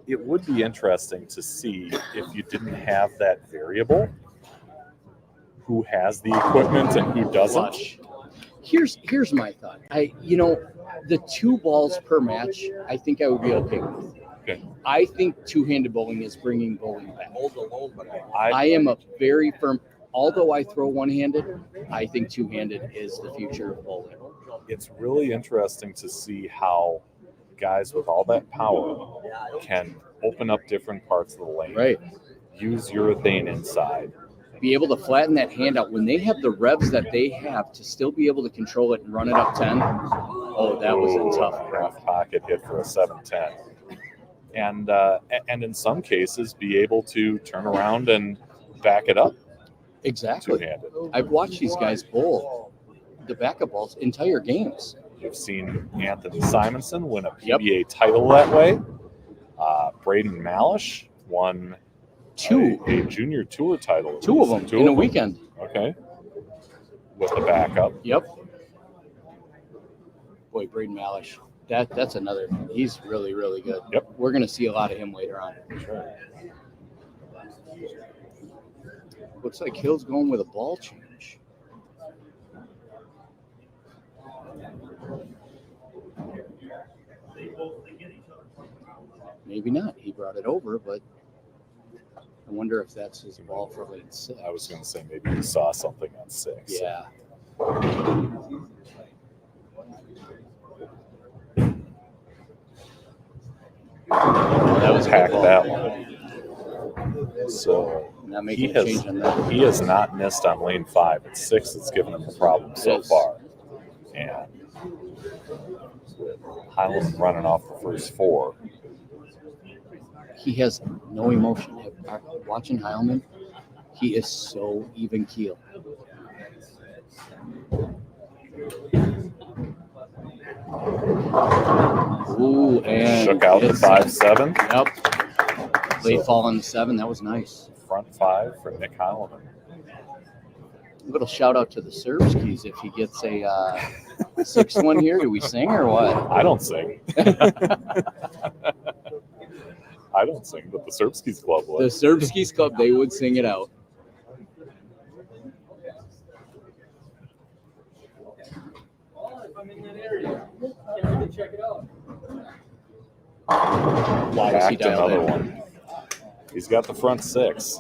it would be interesting to see if you didn't have that variable, who has the equipment and who doesn't. Here's my thought. The 2 balls per match, I think I would be okay with. Okay. I think two-handed bowling is bringing bowling back. I am a very firm. Although I throw one-handed, I think two-handed is the future of bowling. It's really interesting to see how guys with all that power can open up different parts of the lane. Right. Use urethane inside. Be able to flatten that hand out. When they have the revs that they have to still be able to control it and run it up 10, that was a tough rough pocket hit for a 7-10. And in some cases, be able to turn around and back it up. Exactly. Two-handed. I've watched these guys bowl the backup balls entire games. You've seen Anthony Simonson win a PBA title that way. Braden Malish won a junior tour title. 2 of them in a weekend. Okay. With the backup. Yep. Boy, Braden Malish. That's another. He's really, really good. Yep. We're going to see a lot of him later on. Sure. Looks like Hill's going with a ball change. Maybe not. He brought it over, but I wonder if that's his ball for lane 6. I was going to say maybe he saw something on 6. Yeah. That was hacked good that one. So not making a change on that. He has not missed on lane 5. It's 6 that's given him a problem so far. And with Highland running off the first 4. He has no emotion. Watching Heilman, he is so even keel. Ooh, and shook out the 5-7. Yep. Late fall on the 7. That was nice. Front 5 for Nick Heileman. A little shout out to the Serbskis if he gets a 6-1 here. Do we sing or what? I don't sing. I don't sing, but the Serbskis Club would. The Serbskis Club, they would sing it out. Backed another one. He's got the front 6.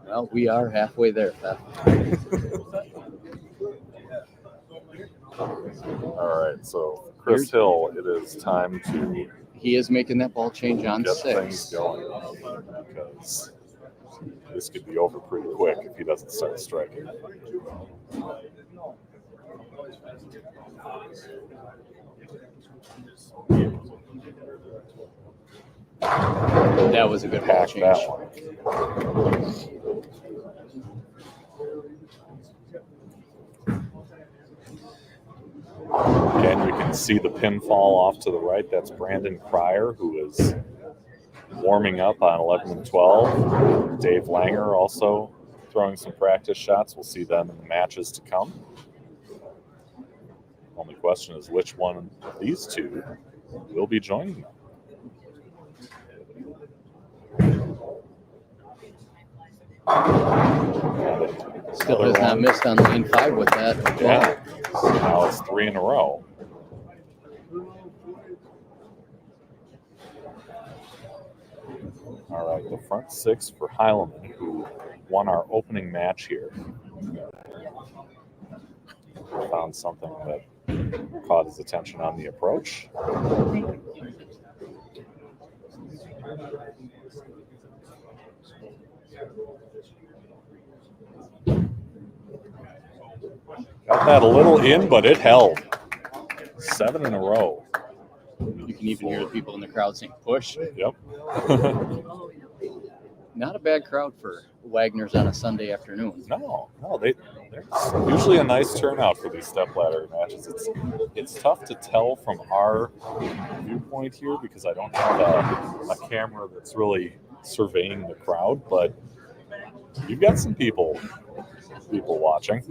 Well, we are halfway there, Pat. All right, so Chris Hill, it is time to. He is making that ball change on get 6. things going, because this could be over pretty quick if he doesn't start striking. That was a good ball change. That one. Again, you can see the pinfall off to the right. That's Brandon Cryer, who is warming up on 11 and 12. Dave Langer also throwing some practice shots. We'll see them in the matches to come. Only question is which one of these two will be joining them. Still has not missed on lane 5 with that. Yeah. So now it's 3 in a row. All right, the front 6 for Heilemann, who won our opening match here. Found something that caught his attention on the approach. Got that a little in, but it held. 7 in a row. You can even hear the people in the crowd saying, push. Yep. Not a bad crowd for Wagner's on a Sunday afternoon. No, there's usually a nice turnout for these stepladder matches. It's tough to tell from our viewpoint here because I don't have a camera that's really surveying the crowd, but you've got some people watching.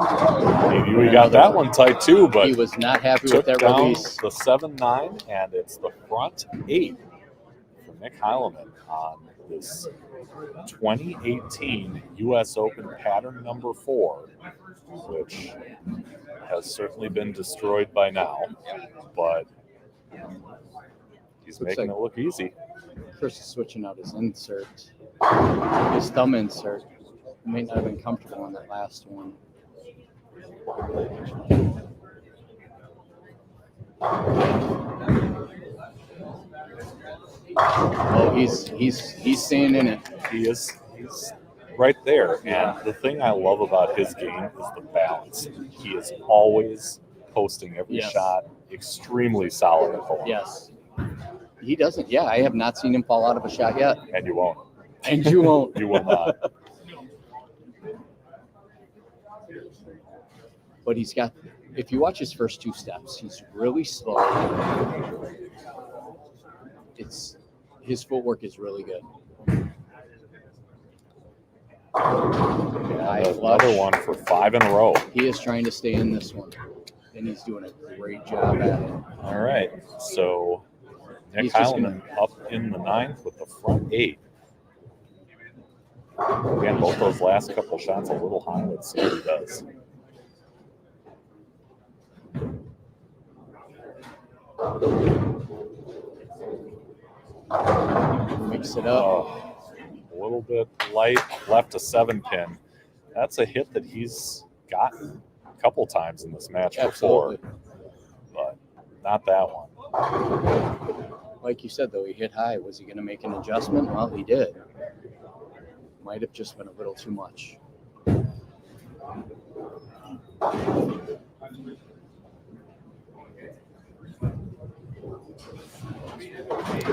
Maybe we got that one tight too, but he was not happy took with that down release. the 7-9, and it's the front 8 for Nick Heilemann on this 2018 U.S. Open pattern number 4, which has certainly been destroyed by now, but he's making it look easy. Chris is switching out his insert. His thumb insert. He may not have been comfortable on that last one. Oh, he's staying in it. He's right there. And the thing I love about his game is the balance. He is always posting every shot extremely solid at home. Yes. He doesn't. Yeah, I have not seen him fall out of a shot yet. And you won't. And you won't. You will not. But he's got, if you watch his first 2 steps, he's really slow. His footwork is really good. Another one for 5 in a row. He is trying to stay in this one, and he's doing a great job at it. All right, so Nick Heilemann up in the 9th with the front 8. Again, both those last couple shots a little high. Let's see what he does. Mix it up. A little bit light, left a 7-pin. That's a hit that he's gotten a couple times in this match before, but not that one. Like you said, though, he hit high. Was he going to make an adjustment? Well, he did. Might have just been a little too much.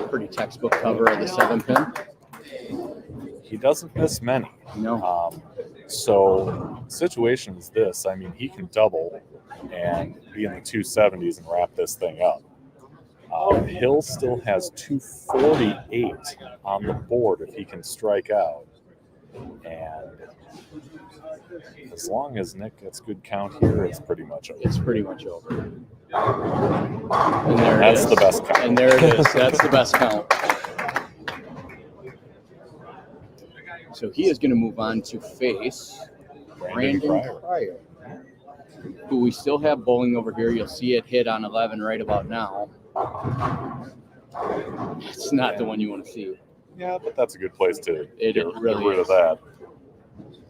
Pretty textbook cover of the 7-pin. He doesn't miss many. No. So situation is this. I mean, he can double and be in the 270s and wrap this thing up. Hill still has 248 on the board if he can strike out. And as long as Nick gets good count here, it's pretty much over. It's pretty much over. And there That's the best count. And there it is. That's the best count. So he is going to move on to face Brandon Pryor, who we still have bowling over here. You'll see it hit on 11 right about now. It's not the one you want to see. Yeah, but that's a good place to It get really rid of is. that.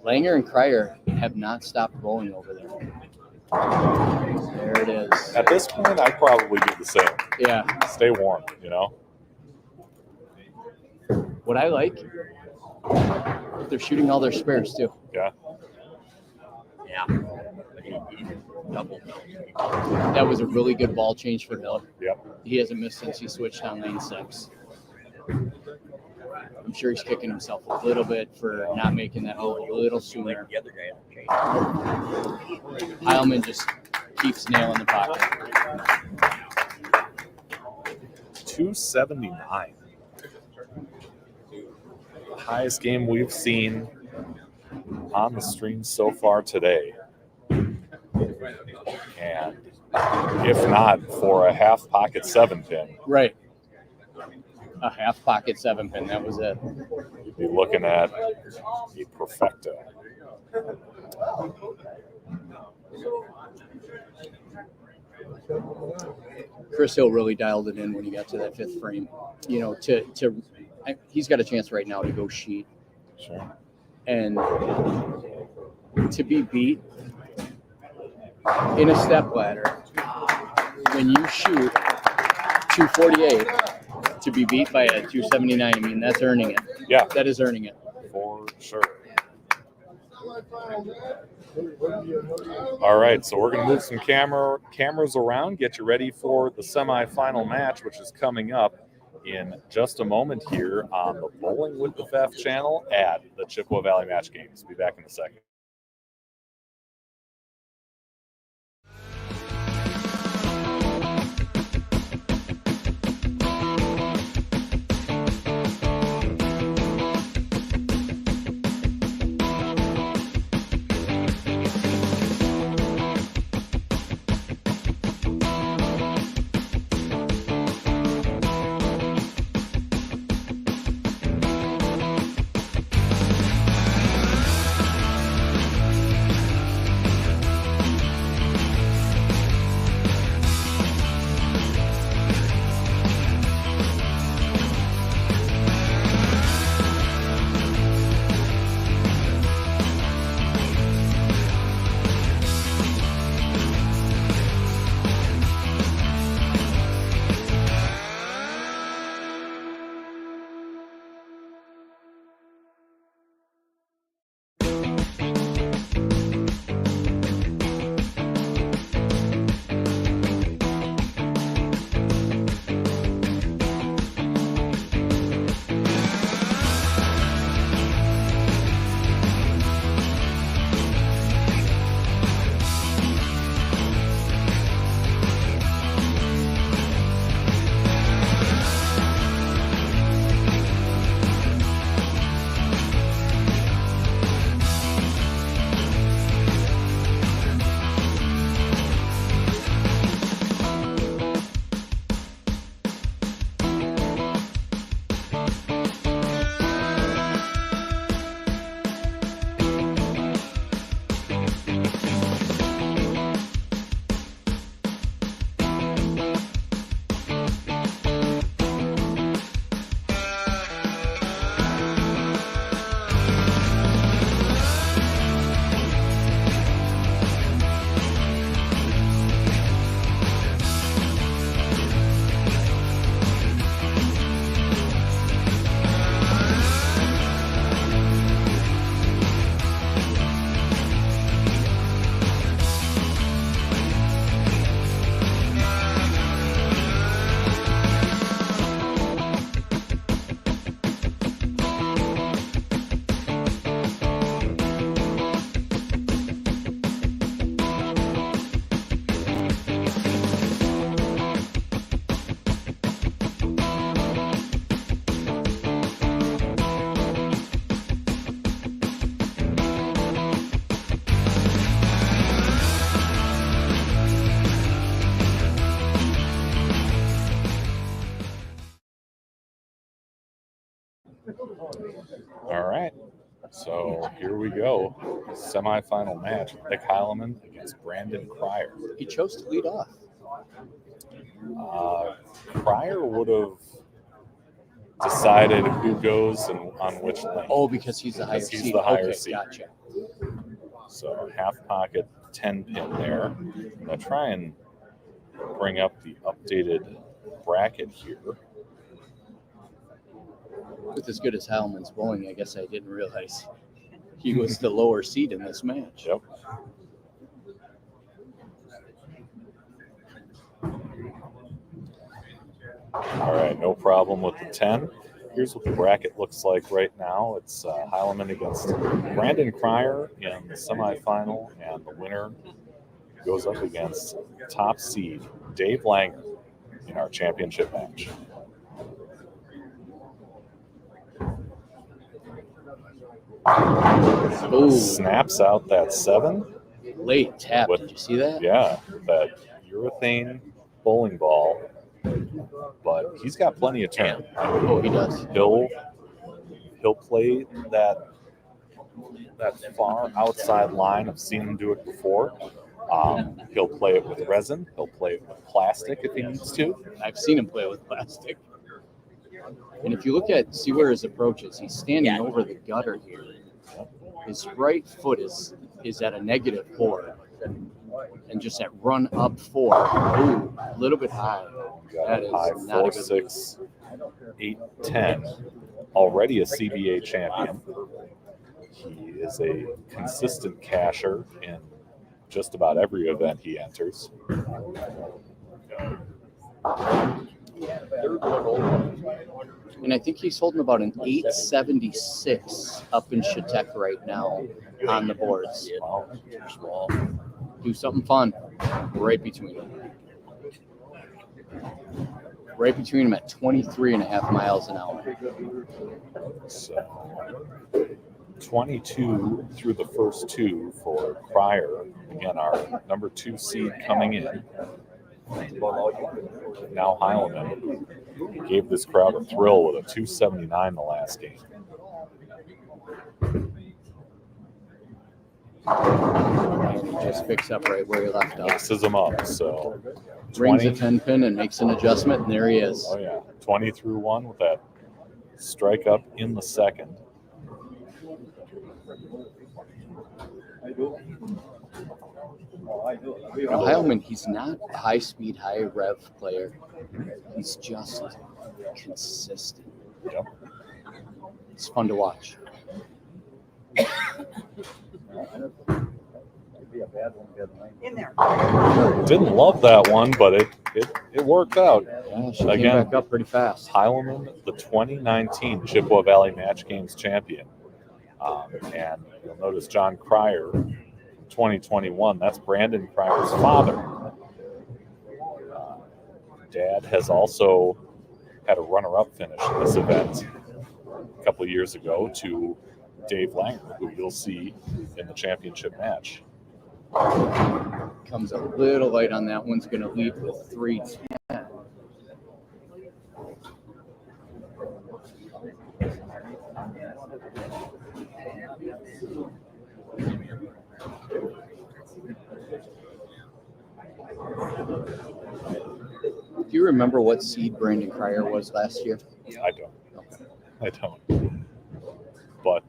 Langer and Cryer have not stopped bowling over there. There it is. At this point, I'd probably do the same. Yeah. Stay warm, you know? What I like, they're shooting all their spares too. Yeah. Yeah. Double. That was a really good ball change for Hill. Yep. He hasn't missed since he switched on lane 6. I'm sure he's kicking himself a little bit for not making that move a little sooner. The other guy changed. Heilemann just keeps nailing the pocket. 279. The highest game we've seen on the stream so far today. And if not for a half pocket 7-pin. Right. A half pocket 7-pin. That was it. You'd be looking at a perfecto. Chris Hill really dialed it in when he got to that 5th frame. You know, he's got a chance right now to go sheet. Sure. And to be beat in a step ladder when you shoot 248, to be beat by a 279, I mean, that's earning it. Yeah. That is earning it. For sure. All right, so we're going to move some cameras around, get you ready for the semifinal match, which is coming up in just a moment here on the Bowling with the Fef channel at the Chippewa Valley Match Games. Be back in a second. All right, so here we go. Semifinal match. Nick Heileman against Brandon Cryer. He chose to lead off. Cryer would have decided who goes and on which lane. Oh, because he's the higher Because he's seed. the higher Okay, seed. gotcha. So half pocket 10 pin there. I'm going to try and bring up the updated bracket here. With as good as Heilman's bowling, I guess I didn't realize he was the lower seed in this match. Yep. All right, no problem with the 10. Here's what the bracket looks like right now. It's Heileman against Brandon Cryer in the semifinal, and the winner goes up against top seed Dave Langer in our championship match. Ooh, Snaps out that 7. late tap. What- Did you see that? Yeah, that urethane bowling ball but he's got plenty of turn. Oh, he does. He'll play that far outside line. I've seen him do it before. He'll play it with resin. He'll play it with plastic if he needs to. I've seen him play with plastic. And if you see where his approach is, he's standing over the gutter here. His right foot is at a -4. And just that run up 4. Ooh, a little bit high. That is high not 4, a good 6, 8, 10. Already a CBA champion. He is a consistent casher in just about every event he enters. And I think he's holding about an 876 up in Chautauqua right now on the boards. Do something fun right between them. Right between them at 23.5 miles an hour. So 22 through the first 2 for Cryer. Again, our number 2 seed coming in. Now Heilemann gave this crowd a thrill with a 279 the last game. And he just picks up right where he left off. Mixes them up. So Rings a 10 pin and makes an adjustment, and there he is. Oh yeah, 20 through 1 with that strike up in the second. Now, Heilman, he's not a high-speed, high-rev player. He's just consistent. Yep. It's fun to watch. Didn't love that one, but it worked out. Yeah, she Again, came back up pretty fast. Heilemann, the 2019 Chippewa Valley Match Games champion. And you'll notice John Cryer, 2021, that's Brandon Cryer's father. Dad has also had a runner-up finish in this event a couple of years ago to Dave Wagner, who you'll see in the championship match. Comes a little light on that one's going to lead with 310. Do you remember what seed Brandon Cryer was last year? I don't. I don't. But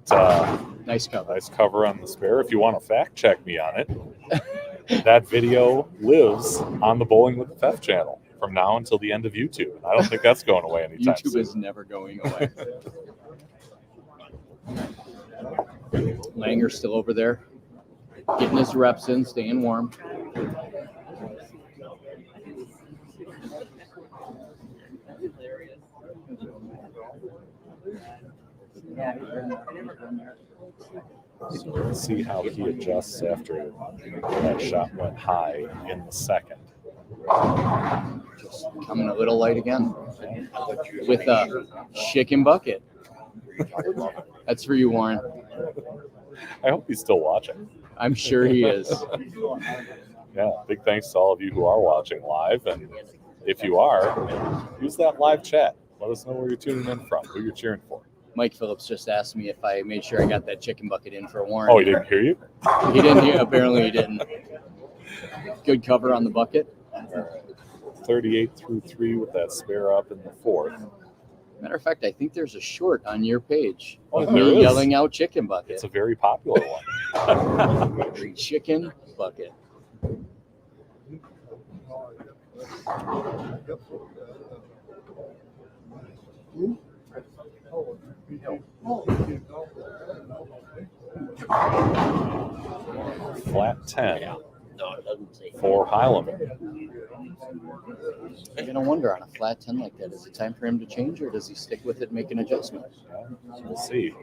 Nice cover. nice cover on the spare. If you want to fact check me on it, that video lives on the Bowling with the Fef channel from now until the end of YouTube. And I don't think that's going away anytime YouTube soon. is never going away. Langer's still over there, getting his reps in, staying warm. So let's see how he adjusts after that shot went high in the second. Just coming a little light again with a chicken bucket. That's for you, Warren. I hope he's still watching. I'm sure he is. Yeah, big thanks to all of you who are watching live. And if you are, use that live chat. Let us know where you're tuning in from, who you're cheering for. Mike Phillips just asked me if I made sure I got that chicken bucket in for Warren. Oh, he didn't hear you? He didn't hear. Apparently he didn't. Good cover on the bucket. All right. 38 through 3 with that spare up in the fourth. Matter of fact, I think there's a short on your page Oh, of there me is. yelling out chicken bucket. It's a very popular one. Chicken bucket. Flat 10 for Heilemann. I'm gonna wonder on a flat 10 like that, is it time for him to change, or does he stick with it, make an adjustment? We'll see.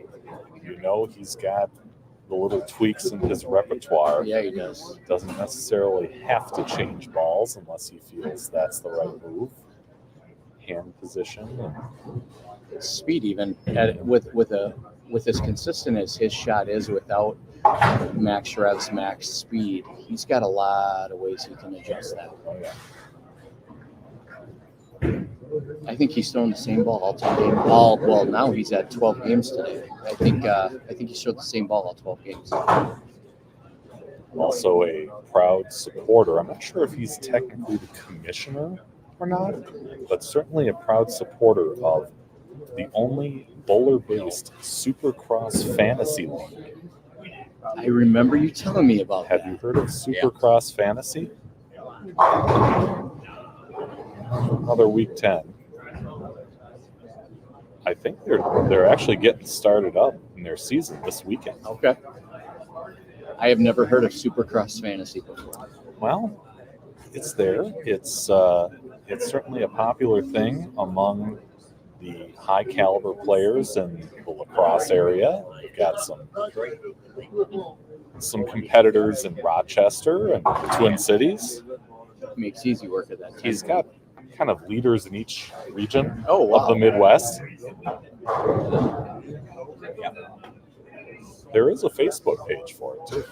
You know, he's got the little tweaks in his repertoire. Yeah, he does. Doesn't necessarily have to change balls unless he feels that's the right move. Hand position. Speed, even with as consistent as his shot is without max revs, max speed, he's got a lot of ways he can adjust that. Oh, yeah. I think he's thrown the same ball all 10 games. Well, now he's at 12 games today. I think he showed the same ball all 12 games. Also a proud supporter. I'm not sure if he's technically the commissioner or not, but certainly a proud supporter of the only bowler-based Supercross Fantasy League. I remember you telling me about Have that. you heard of Supercross Fantasy? Another week 10. I think they're actually getting started up in their season this weekend. Okay. I have never heard of Supercross Fantasy before. Well, it's there. It's certainly a popular thing among the high caliber players in the lacrosse area. We've got some competitors in Rochester and the Twin Cities. Makes easy work of that. He's got kind of leaders in each region Oh, wow. of the Midwest. There is a Facebook page for it too.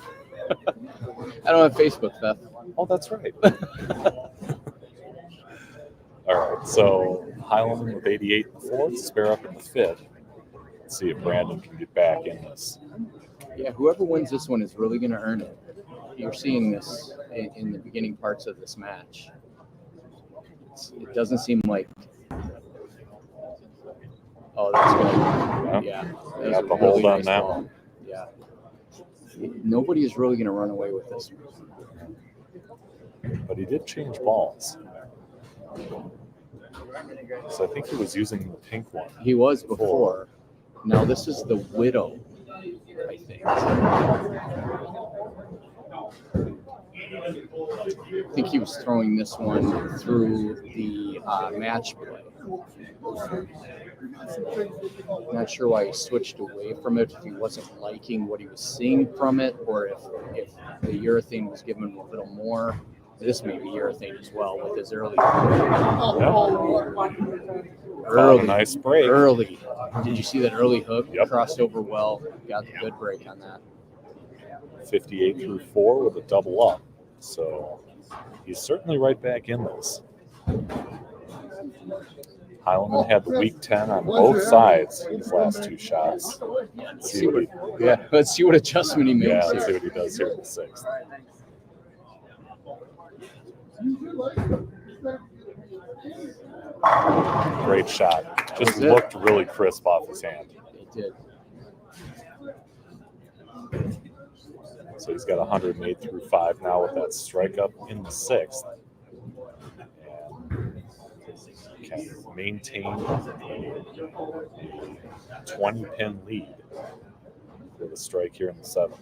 I don't have Facebook, Beth. Oh, that's right. All right, so Highland with 88 in the fourth, Spare up in the fifth. Let's see if Brandon can get back in this. Yeah, whoever wins this one is really going to earn it. You're seeing this in the beginning parts of this match. It doesn't seem like. Oh, that's good. Yeah, that got the hold on that ball. Yeah, nobody is really going to run away with this one. But he did change balls. So I think he was using the pink one. He was before. Now this is the Widow, I think. I think he was throwing this one through the match play. Not sure why he switched away from it, if he wasn't liking what he was seeing from it, or if the urethane was giving him a little more. This may be urethane as well with his early. Early. Nice break. Early. Did you see that early hook? Yep. Crossed over well. Got the good break on that. 58 through 4 with a double up. So he's certainly right back in this. Highlandman had the week 10 on both sides his last two shots. Let's see what adjustment he makes. Yeah, let's see what he does here in the sixth. Great shot. Just looked really crisp off his hand. It did. So he's got 108 through 5 now with that strike up in the sixth. And can maintain a 20-pin lead with a strike here in the seventh.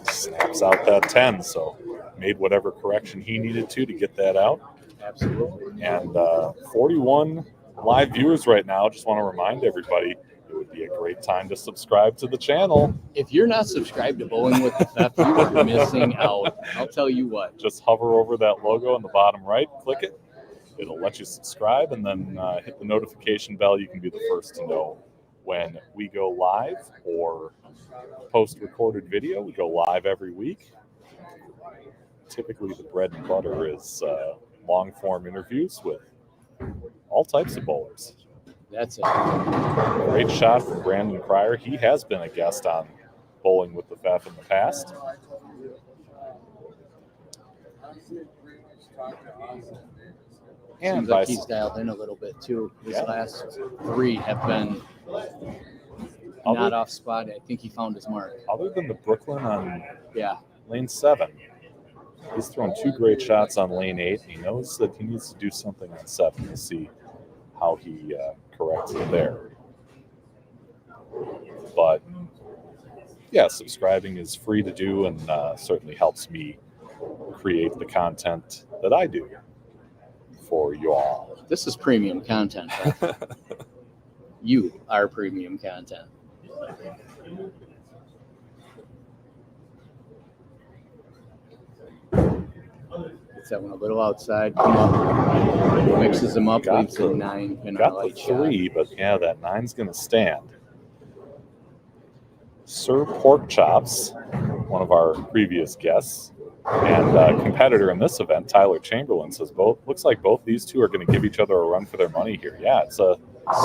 Snaps out that 10, so made whatever correction he needed to get that out. Absolutely. And 41 live viewers right now. Just want to remind everybody, it would be a great time to subscribe to the channel. If you're not subscribed to Bowling with the Theft, you are missing out. I'll tell you what. Just hover over that logo on the bottom right, click it. It'll let you subscribe, and then hit the notification bell. You can be the first to know when we go live or post recorded video. We go live every week. Typically, the bread and butter is long form interviews with all types of bowlers. That's it. Great shot from Brandon Cryer. He has been a guest on Bowling with the FEF in the past. Seems like he's dialed in a little bit too. His last three have been not off spot. I think he found his mark. Other than the Brooklyn on Yeah. lane 7, he's thrown 2 great shots on lane 8. He knows that he needs to do something on 7. We'll see how he corrects it there. But yeah, subscribing is free to do, and certainly helps me create the content that I do for you all. This is premium content. Right? You are premium content. Gets that one a little outside. Come up. Mixes them up. Leaves a 9 pin on a Got the light shot. 3, but yeah, that 9's going to stand. Sir Pork Chops, one of our previous guests, and competitor in this event, Tyler Chamberlain, says looks like both these two are going to give each other a run for their money here. Yeah, it's a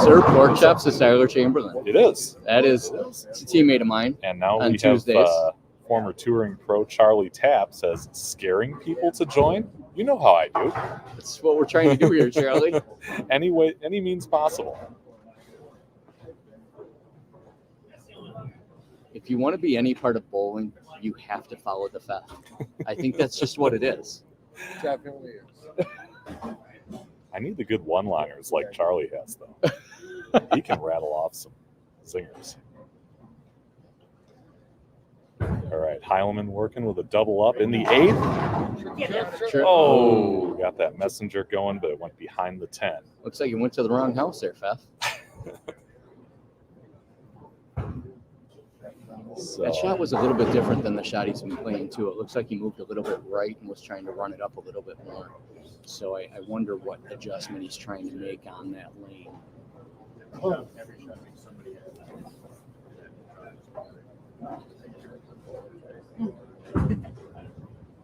Sir Pork Chops is Tyler Chamberlain. It is. That is, it's a teammate of mine. And now on we Tuesdays. have former touring pro Charlie Tapp says scaring people to join. You know how I do. That's what we're trying to do here, Charlie. Any means possible. If you want to be any part of bowling, you have to follow the FEF. I think that's just what it is. Definitely is. I need the good one-liners like Charlie has, though. He can rattle off some zingers. All right, Heilman working with a double up in the 8th. Sure. Oh, got that messenger going, but it went behind the 10. Looks like you went to the wrong house there, FEF. So, That shot was a little bit different than the shot he's been playing, too. It looks like he moved a little bit right and was trying to run it up a little bit more. So I wonder what adjustment he's trying to make on that lane.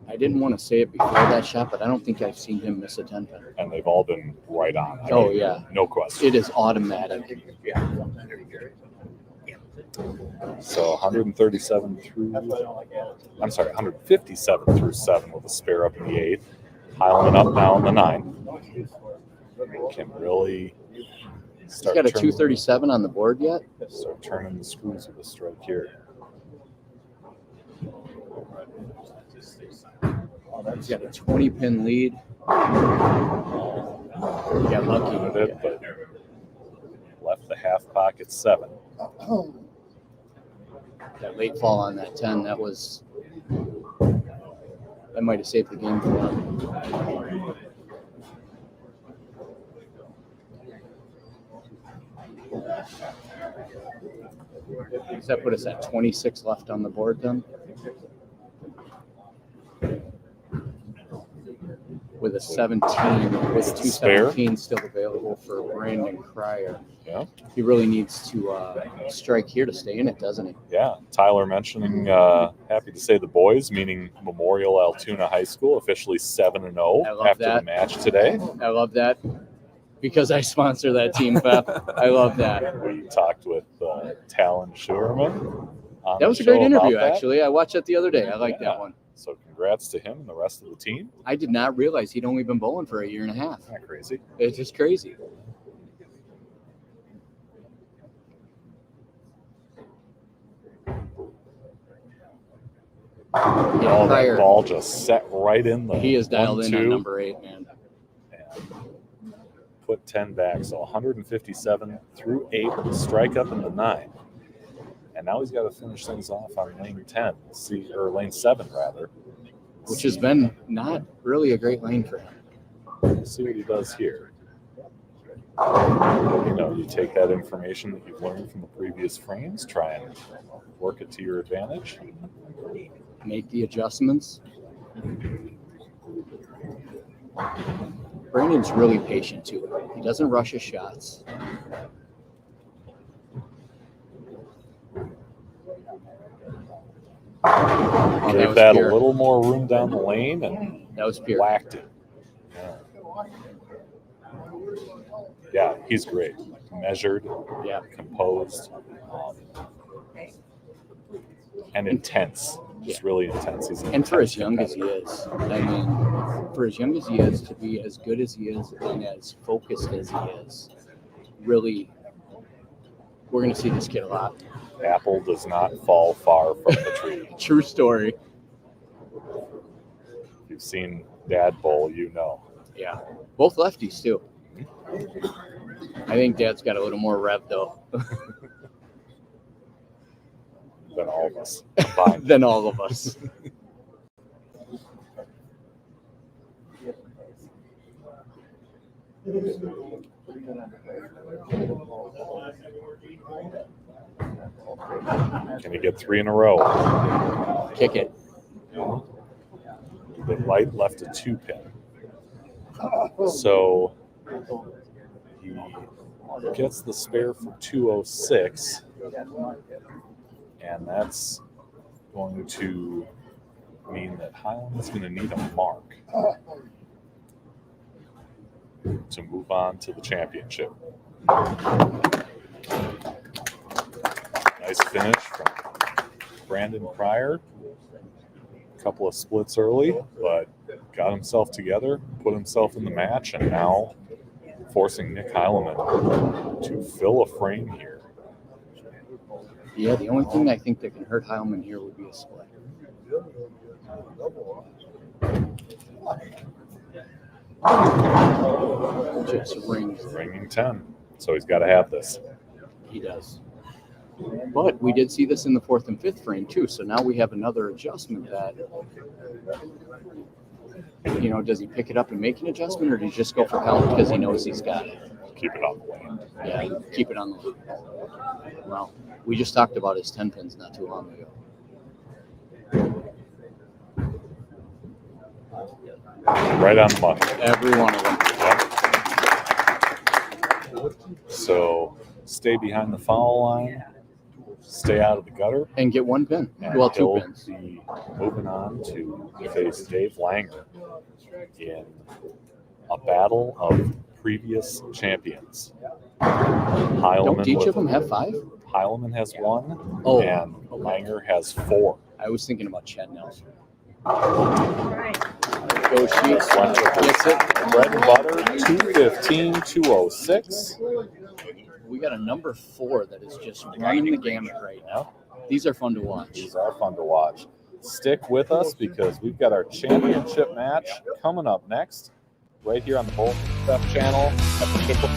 I didn't want to say it before that shot, but I don't think I've seen him miss a 10-pin. and they've all been right on. Oh, yeah. No question. It is automatic. So 137 through, I'm sorry, 157 through 7 with a spare up in the 8th. Heilman up now in the 9. Can really He's start got a turning, 237 on the board yet. start turning the screws with a stroke here. He's got a 20-pin lead. Got lucky. With it, but left the half pocket 7. That late fall on that 10, that might have saved the game for him. Does that put us at 26 left on the board then? With a 17, with a 217 still available for Brandon Cryer. Yeah. He really needs to strike here to stay in it, doesn't he? Yeah. Tyler mentioning, happy to say the boys, meaning Memorial Altoona High School, officially 7-0 I love after that. the match today. I love that because I sponsor that team, Pep. I love that. We talked with Talon Schuerman. That was a great interview, actually. I watched it the other day. I like that one. So congrats to him and the rest of the team. I did not realize he'd only been bowling for a year and a half. Isn't that crazy? It's just crazy. Oh, Cryer, that ball just set right in the he is dialed in 1-2 on number 8, man. and put 10 back. So 157 through 8, strike up in the 9. And now he's got to finish things off on lane 10, or lane 7 rather. Which has been not really a great lane for him. We'll see what he does here. You know, you take that information that you've learned from the previous frames, try and work it to your advantage. Make the adjustments. Brandon's really patient too. He doesn't rush his shots. Gave that a little more room down the lane and that was pure. whacked it. Yeah, he's great. Measured, Yeah. composed, and intense. Just really intense. He's an And for as intense young as he is, I mean, for as young as he is, to be as good as he is and as focused as he is, really, we're going to see this kid a lot. Apple does not fall far from the tree. True story. If you've seen Dad bowl, you know. Yeah. Both lefties, too. I think Dad's got a little more rev, though, Than all of us combined. than all of us. Can he get 3 in a row? Kick it. The light left a 2-pin. So he gets the spare for 206. And that's going to mean that Highland's going to need a mark to move on to the championship. Nice finish from Brandon Pryor. A couple of splits early, but got himself together, put himself in the match, and now forcing Nick Heilman to fill a frame here. Yeah, the only thing I think that can hurt Heilman here would be a split. Just Ringing 10. So he's got to have this. He does. But we did see this in the 4th and 5th frame too. So now we have another adjustment that, does he pick it up and make an adjustment, or does he just go for count because he knows he's got it? Keep it on the lane. Yeah, keep it on the lane. Well, we just talked about his 10 pins not too long ago. Right on the money. Every one of them. Yep. So stay behind the foul line, stay out of the gutter, and get 1 pin. And Well, 2 he'll pins. be moving on to face Dave Wagner in a battle of previous champions. Don't each of them have 5? Heilman has 1, Oh, and Wagner has 4. I was thinking about Chad Nelson. Go Sheets. Gets it. Bread and butter, 215, 206. We got a number 4 that is just running the gamut right now. These are fun to watch. These are fun to watch. Stick with us because we've got our championship match coming up next, right here on the Bolt Stuff channel at the Chippewa.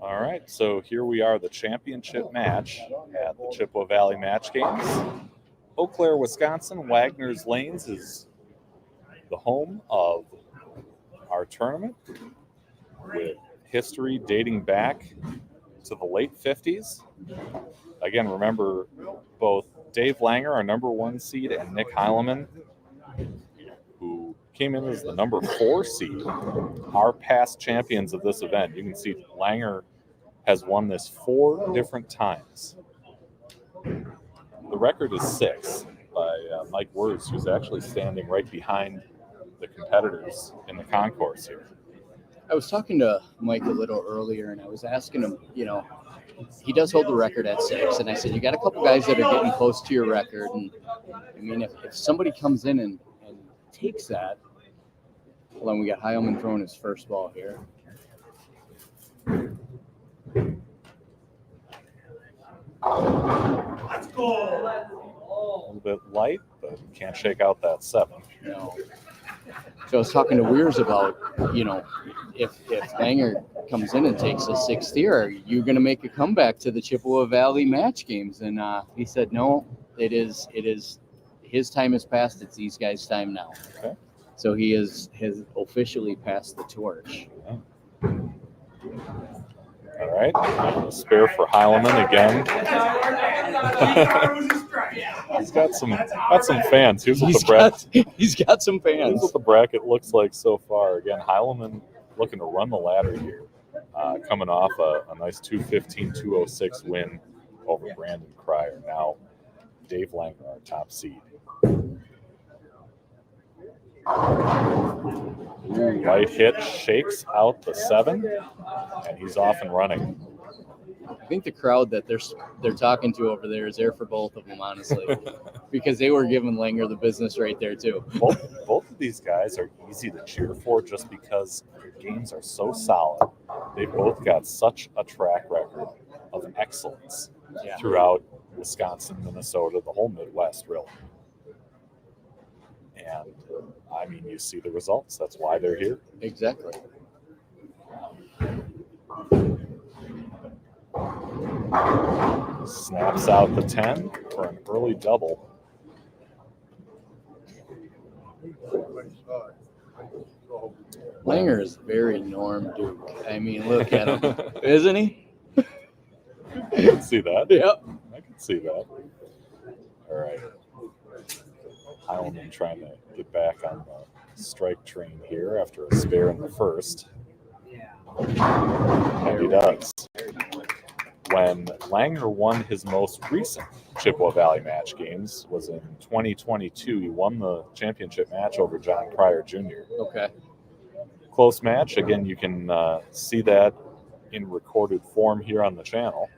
All right, so here we are, the championship match at the Chippewa Valley Match Games. Eau Claire, Wisconsin. Wagner's Lanes is the home of our tournament, with history dating back to the late 50s. Again, remember, both Dave Langer, our number 1 seed, and Nick Heilman came in as the number 4 seed, are past champions of this event. You can see Langer has won this 4 different times. The record is 6 by Mike Wirtz, who's actually standing right behind the competitors in the concourse here. I was talking to Mike a little earlier, and I was asking him, you know, he does hold the record at 6, and I said, you got a couple guys that are getting close to your record, and I mean, if somebody comes in and takes that, hold on, we got Heilman throwing his first ball here. Let's go. A little bit light, but can't shake out that 7. No. So I was talking to Weirs about, you know, if Wagner comes in and takes a 6th here, are you going to make a comeback to the Chippewa Valley Match Games? And he said, no, it is his time has passed. It's these guys' time now. Okay. So he has officially passed the torch. All right, a spare for Heilemann again. He's got some fans. Here's what He's got some Here's fans. what the bracket looks like so far. Again, Heilemann looking to run the ladder here, coming off a nice 215-206 win over Brandon Cryer. Now, Dave Langer, our top seed. Light hit shakes out the 7, and he's off and running. I think the crowd that they're talking to over there is there for both of them, honestly, because they were giving Langer the business right there too. Both of these guys are easy to cheer for just because their games are so solid. They've both got such a track record of excellence throughout Wisconsin, Minnesota, the whole Midwest, really. And, I mean, you see the results. That's why they're here. Exactly. Snaps out the 10 for an early double. Langer is very Norm Duke. I mean, look at him. Isn't he? I can see that. Yep. I can see that. All right. Heilemann trying to get back on the strike train here after a spare in the first. And he does. When Langer won his most recent Chippewa Valley Match Games was in 2022. He won the championship match over John Cryer Jr. Okay. Close match. Again, you can see that in recorded form here on the channel.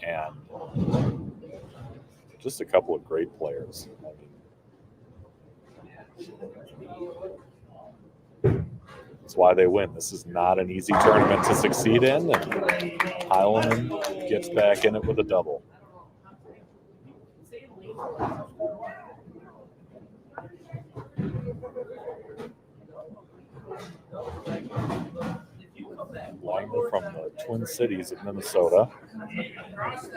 And just a couple of great players. That's why they win. This is not an easy tournament to succeed in, and Heilemann gets back in it with a double. Wagner from the Twin Cities of Minnesota.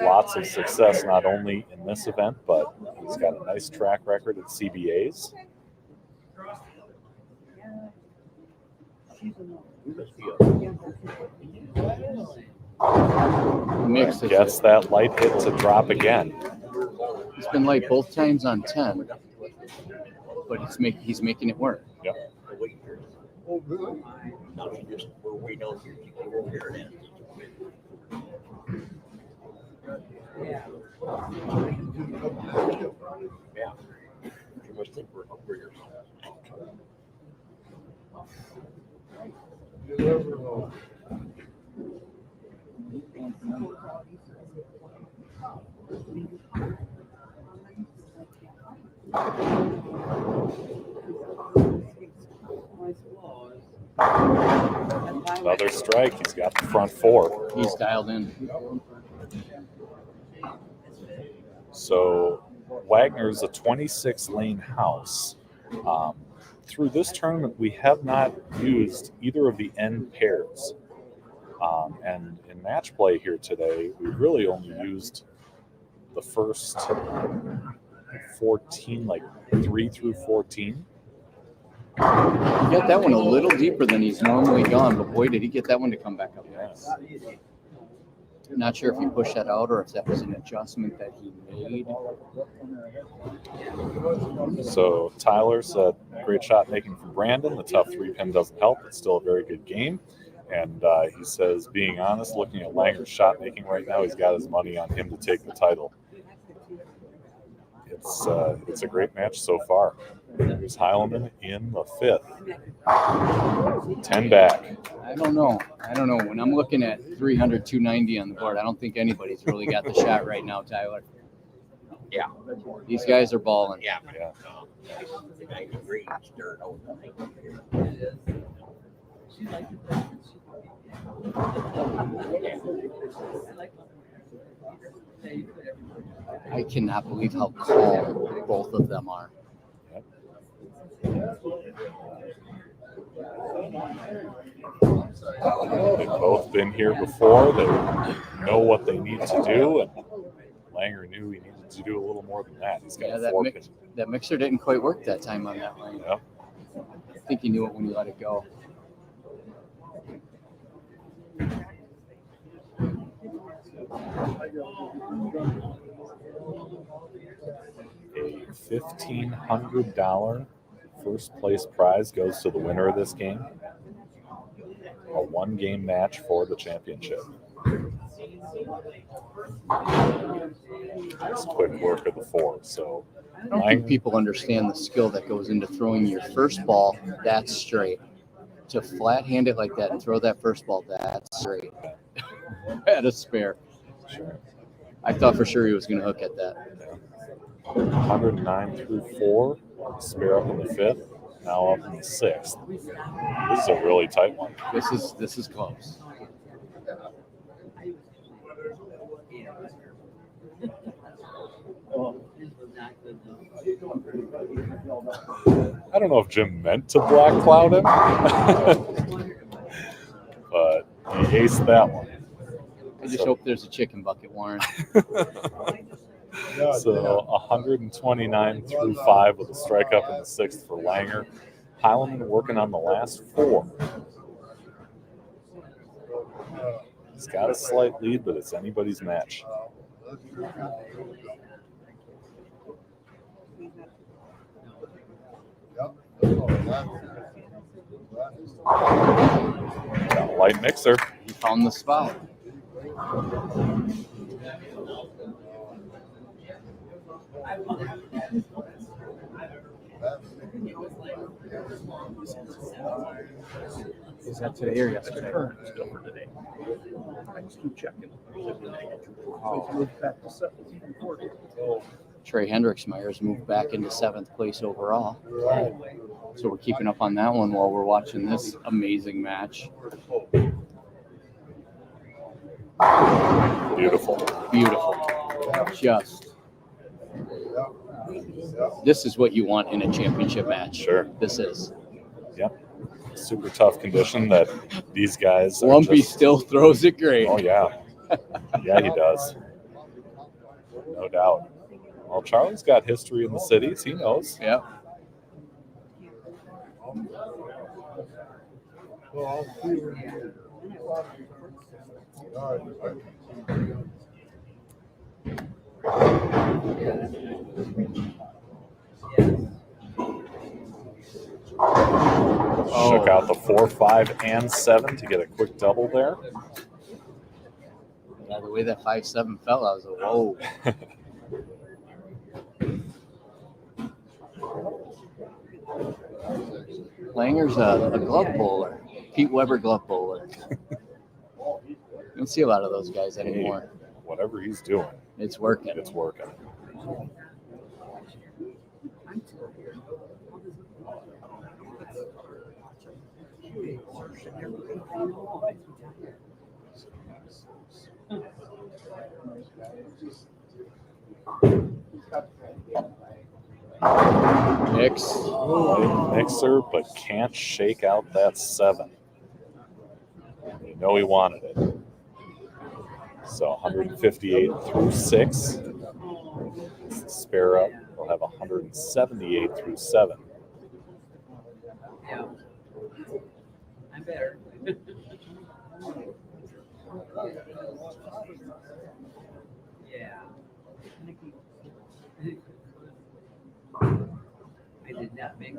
Lots of success not only in this event, but he's got a nice track record at CBAs. Gets that light hit to drop again. He's been light both times on 10, but he's making it work. Yep. Oh, really? No, we're way down here. We're over here now. Yeah. You must think we're up here. You never know. Another strike. He's got the front 4. He's dialed in. So Wagner's a 26-lane house. Through this tournament, we have not used either of the end pairs. And in match play here today, we really only used the first 14, like 3 through 14. He got that one a little deeper than he's normally gone, but boy, did he get that one to come back up. Yes. Not sure if he pushed that out or if that was an adjustment that he made. So Tyler said, great shot making from Brandon. The tough 3-pin doesn't help. It's still a very good game. And he says, being honest, looking at Langer's shot making right now, he's got his money on him to take the title. It's a great match so far. Here's Heileman in the 5th. 10 back. I don't know. When I'm looking at 300, 290 on the board, I don't think anybody's really got the shot right now, Tyler. Yeah. These guys are balling. Yeah. Yeah. I cannot believe how calm both of them are. They've both been here before. They know what they need to do, and Langer knew he needed to do a little more than that. He's got a 4-pin. That mixer didn't quite work that time on that lane. Yep. I think he knew it when he let it go. A $1,500 first place prize goes to the winner of this game. A 1-game match for the championship. Just quick work of the 4. So I don't think people understand the skill that goes into throwing your first ball that straight. To flat hand it like that and throw that first ball that straight. At a spare. Sure. I thought for sure he was going to hook at that. 109 through 4. Spare up in the 5th. Now up in the 6th. This is a really tight one. This is close. I don't know if Jim meant to black cloud him, but he aced that one. I just hope there's a chicken bucket, Warren. So 129 through 5 with a strike up in the 6th for Langer. Heileman working on the last 4. He's got a slight lead, but it's anybody's match. Got a light mixer. He found the spot. Is that today or yesterday? Still for today. I just keep checking. Back to 740. Trey Hendricksmeyer's moved back into 7th place overall. So we're keeping up on that one while we're watching this amazing match. Beautiful. Just. This is what you want in a championship match. Sure. This is. Yep. Super tough condition that these guys are Lumpy just, still throws it great. Oh, yeah. Yeah, he does. No doubt. Well, Charlie's got history in the cities. He knows. Yep. Shook out the 4, 5, and 7 to get a quick double there. Yeah, the way that 5-7 fell, I was like, whoa. Langer's a glove bowler. Pete Weber glove bowler. You don't see a lot of those guys anymore. Whatever he's doing, It's working. it's working. Light mixer, but can't shake out that 7. You know he wanted it. So 158 through 6. Spare up. We'll have 178 through 7. Yeah. I'm better. Yeah. I did not make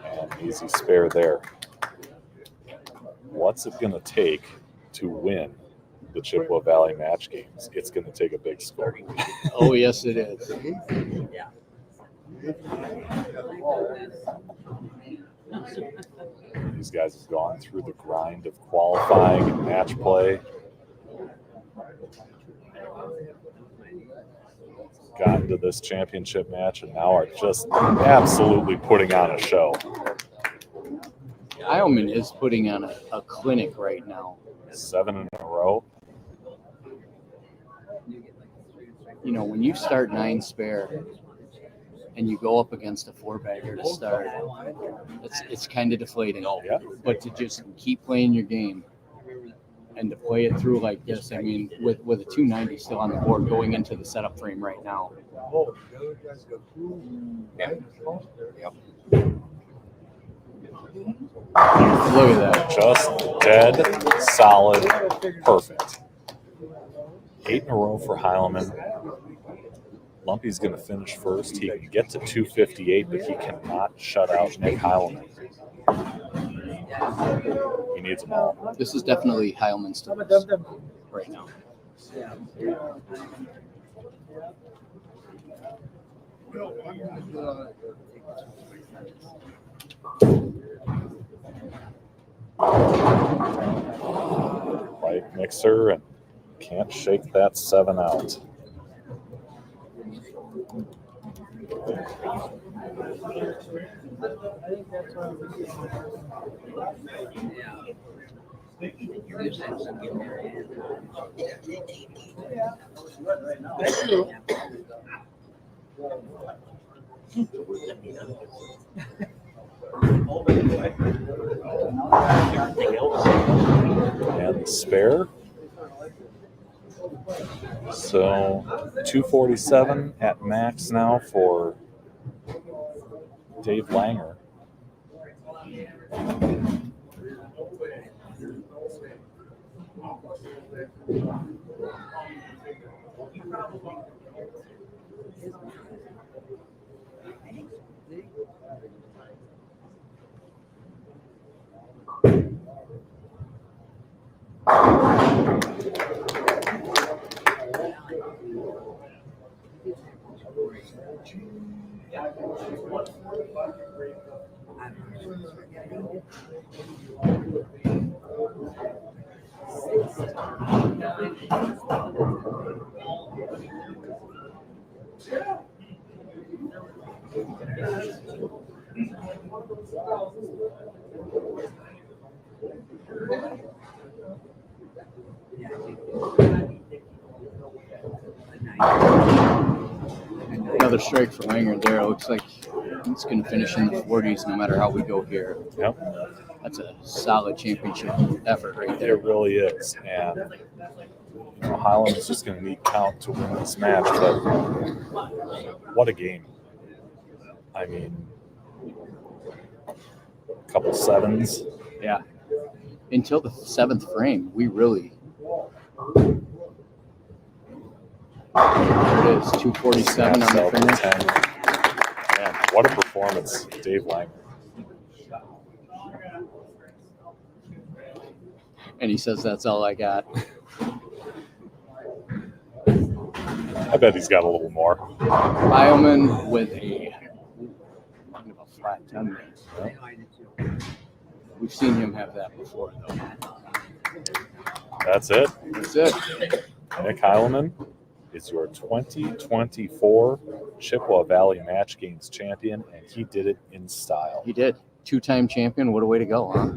And easy spare there. What's it going to take to win the Chippewa Valley Match Games? It's going to take a big score. Oh, yes, it is. Yeah. These guys have gone through the grind of qualifying and match play. Gotten to this championship match and now are just absolutely putting on a show. Heilman is putting on a clinic right now. 7 in a row. You know, when you start 9 spare and you go up against a 4-bagger to start, it's kind of deflating. Yeah. But to just keep playing your game and to play it through like this, I mean, with a 290 still on the board going into the setup frame right now. Look at that. Just dead, solid, perfect. 8 in a row for Heilman. Lumpy's going to finish first. He can get to 258, but he cannot shut out Nick Heilman. He needs them all. This is definitely Heilman's to lose right now. Light mixer and can't shake that 7 out. And the spare. So 247 at max now for Dave Langer. Another strike for Wagner there. It looks like it's going to finish in the 40s no matter how we go here. Yep. That's a solid championship effort right there. It really is. And Highland is just going to need count to win this match. But what a game. I mean, a couple 7s. Yeah. Until the 7th frame, we really... There it is, 247 on the finish. 10. Man, what a performance, Dave Lang. And he says, that's all I got. I bet he's got a little more. Heilman with a flat 10. Yeah. We've seen him have that before, though. That's it. That's it. Nick Heilman is your 2024 Chippewa Valley Match Games champion, and he did it in style. He did. 2-time champion. What a way to go, huh?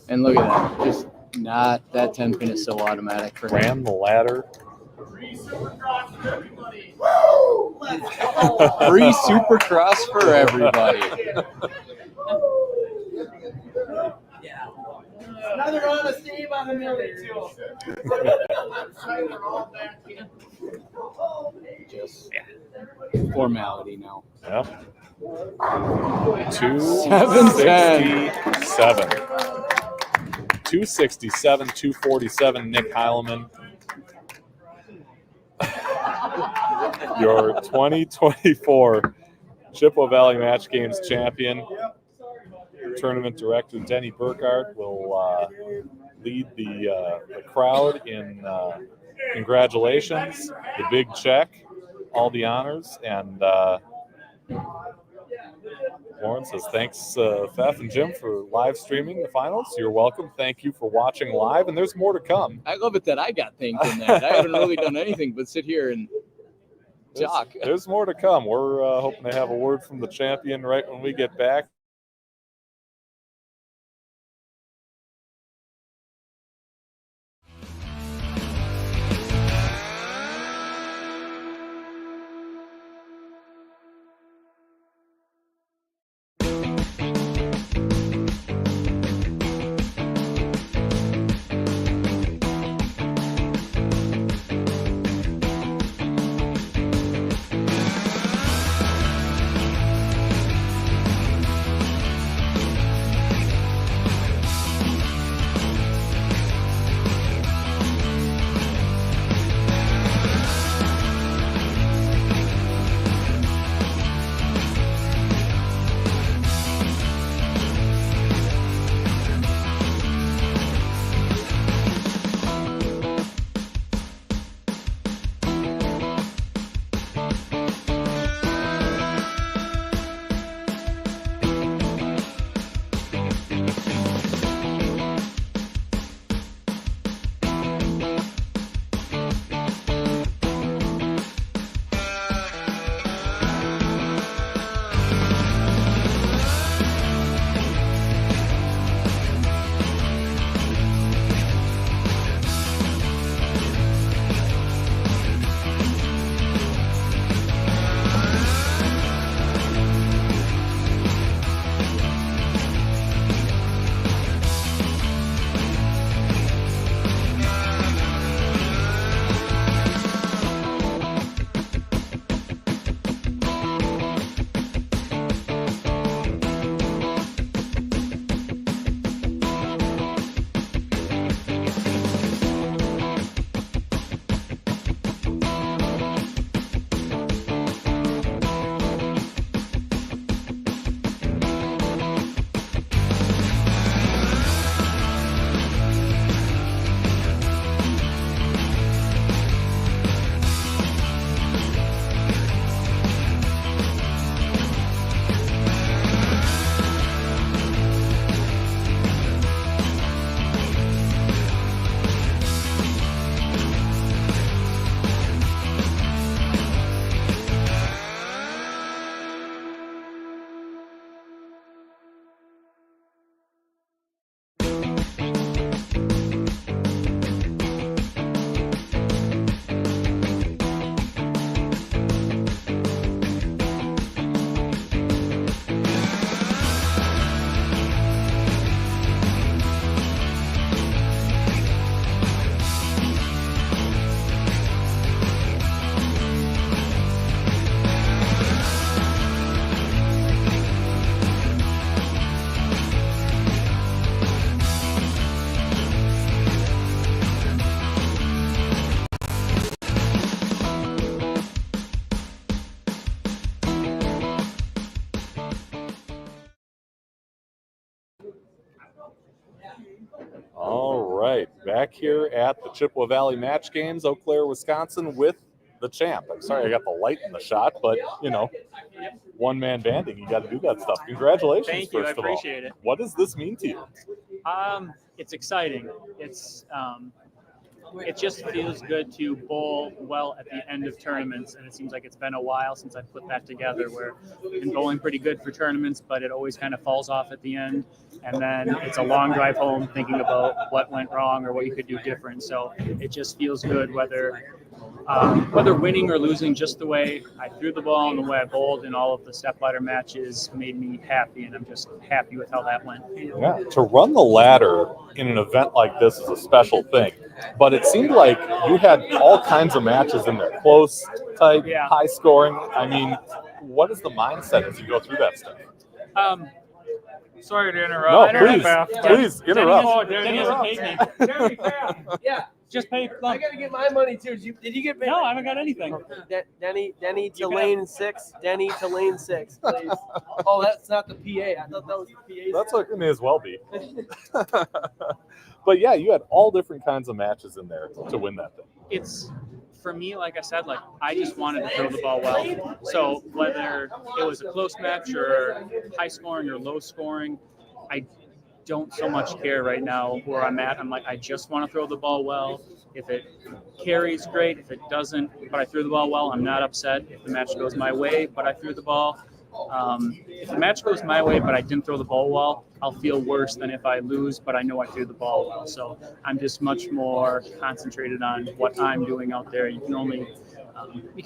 And look at that. Just not that 10 pin is so automatic for him. Ran the ladder. Free Supercross for everybody. Free Supercross for everybody. Another round of Steve on the millie, too. Just formality now. Yep. 7-10. 267. 267, 247, Nick Heileman. Your 2024 Chippewa Valley Match Games champion. Tournament director Denny Burkhardt will lead the crowd in congratulations, the big check, all the honors, and Lauren says thanks, Fef and Jim, for live streaming the finals. You're welcome. Thank you for watching live, and there's more to come. I love it that I got thanked in that. I haven't really done anything but sit here and talk. There's more to come. We're hoping to have a word from the champion right when we get back. All right, back here at the Chippewa Valley Match Games, Eau Claire, Wisconsin, with the champ. I'm sorry I got the light in the shot, but, you know, one-man banding, you got to do that stuff. Congratulations, Thank you, I first of all. appreciate it. What does this mean to you? It's exciting. It just feels good to bowl well at the end of tournaments, and it seems like it's been a while since I put that together, where I've been bowling pretty good for tournaments, but it always kind of falls off at the end, and then it's a long drive home thinking about what went wrong or what you could do different. So it just feels good, whether winning or losing, just the way I threw the ball and the way I bowled in all of the Stepladder matches made me happy, and I'm just happy with how that went. Yeah, to run the ladder in an event like this is a special thing. But it seemed like you had all kinds of matches in there, close, tight, high scoring. I mean, what is the mindset as you go through that stuff? Sorry to interrupt. No, I don't please, have- please interrupt. Denny hasn't paid me. Terry Pfaff. Yeah, Just pay. I gotta get my money too. Did you get paid? No, I haven't got anything. Denny to You can lane 6. Denny to lane 6, please. Oh, that's not the PA. I thought that was the PA. That's what it may as well be. But yeah, you had all different kinds of matches in there to win that thing. It's for me, like I said, like I just wanted to throw the ball well. So whether it was a close match or high scoring or low scoring, I don't so much care right now where I'm at. I'm like, I just want to throw the ball well. If it carries, great. If it doesn't, but I threw the ball well, I'm not upset. If the match goes my way, but I threw the ball. If the match goes my way, but I didn't throw the ball well, I'll feel worse than if I lose, but I know I threw the ball well. So I'm just much more concentrated on what I'm doing out there. You can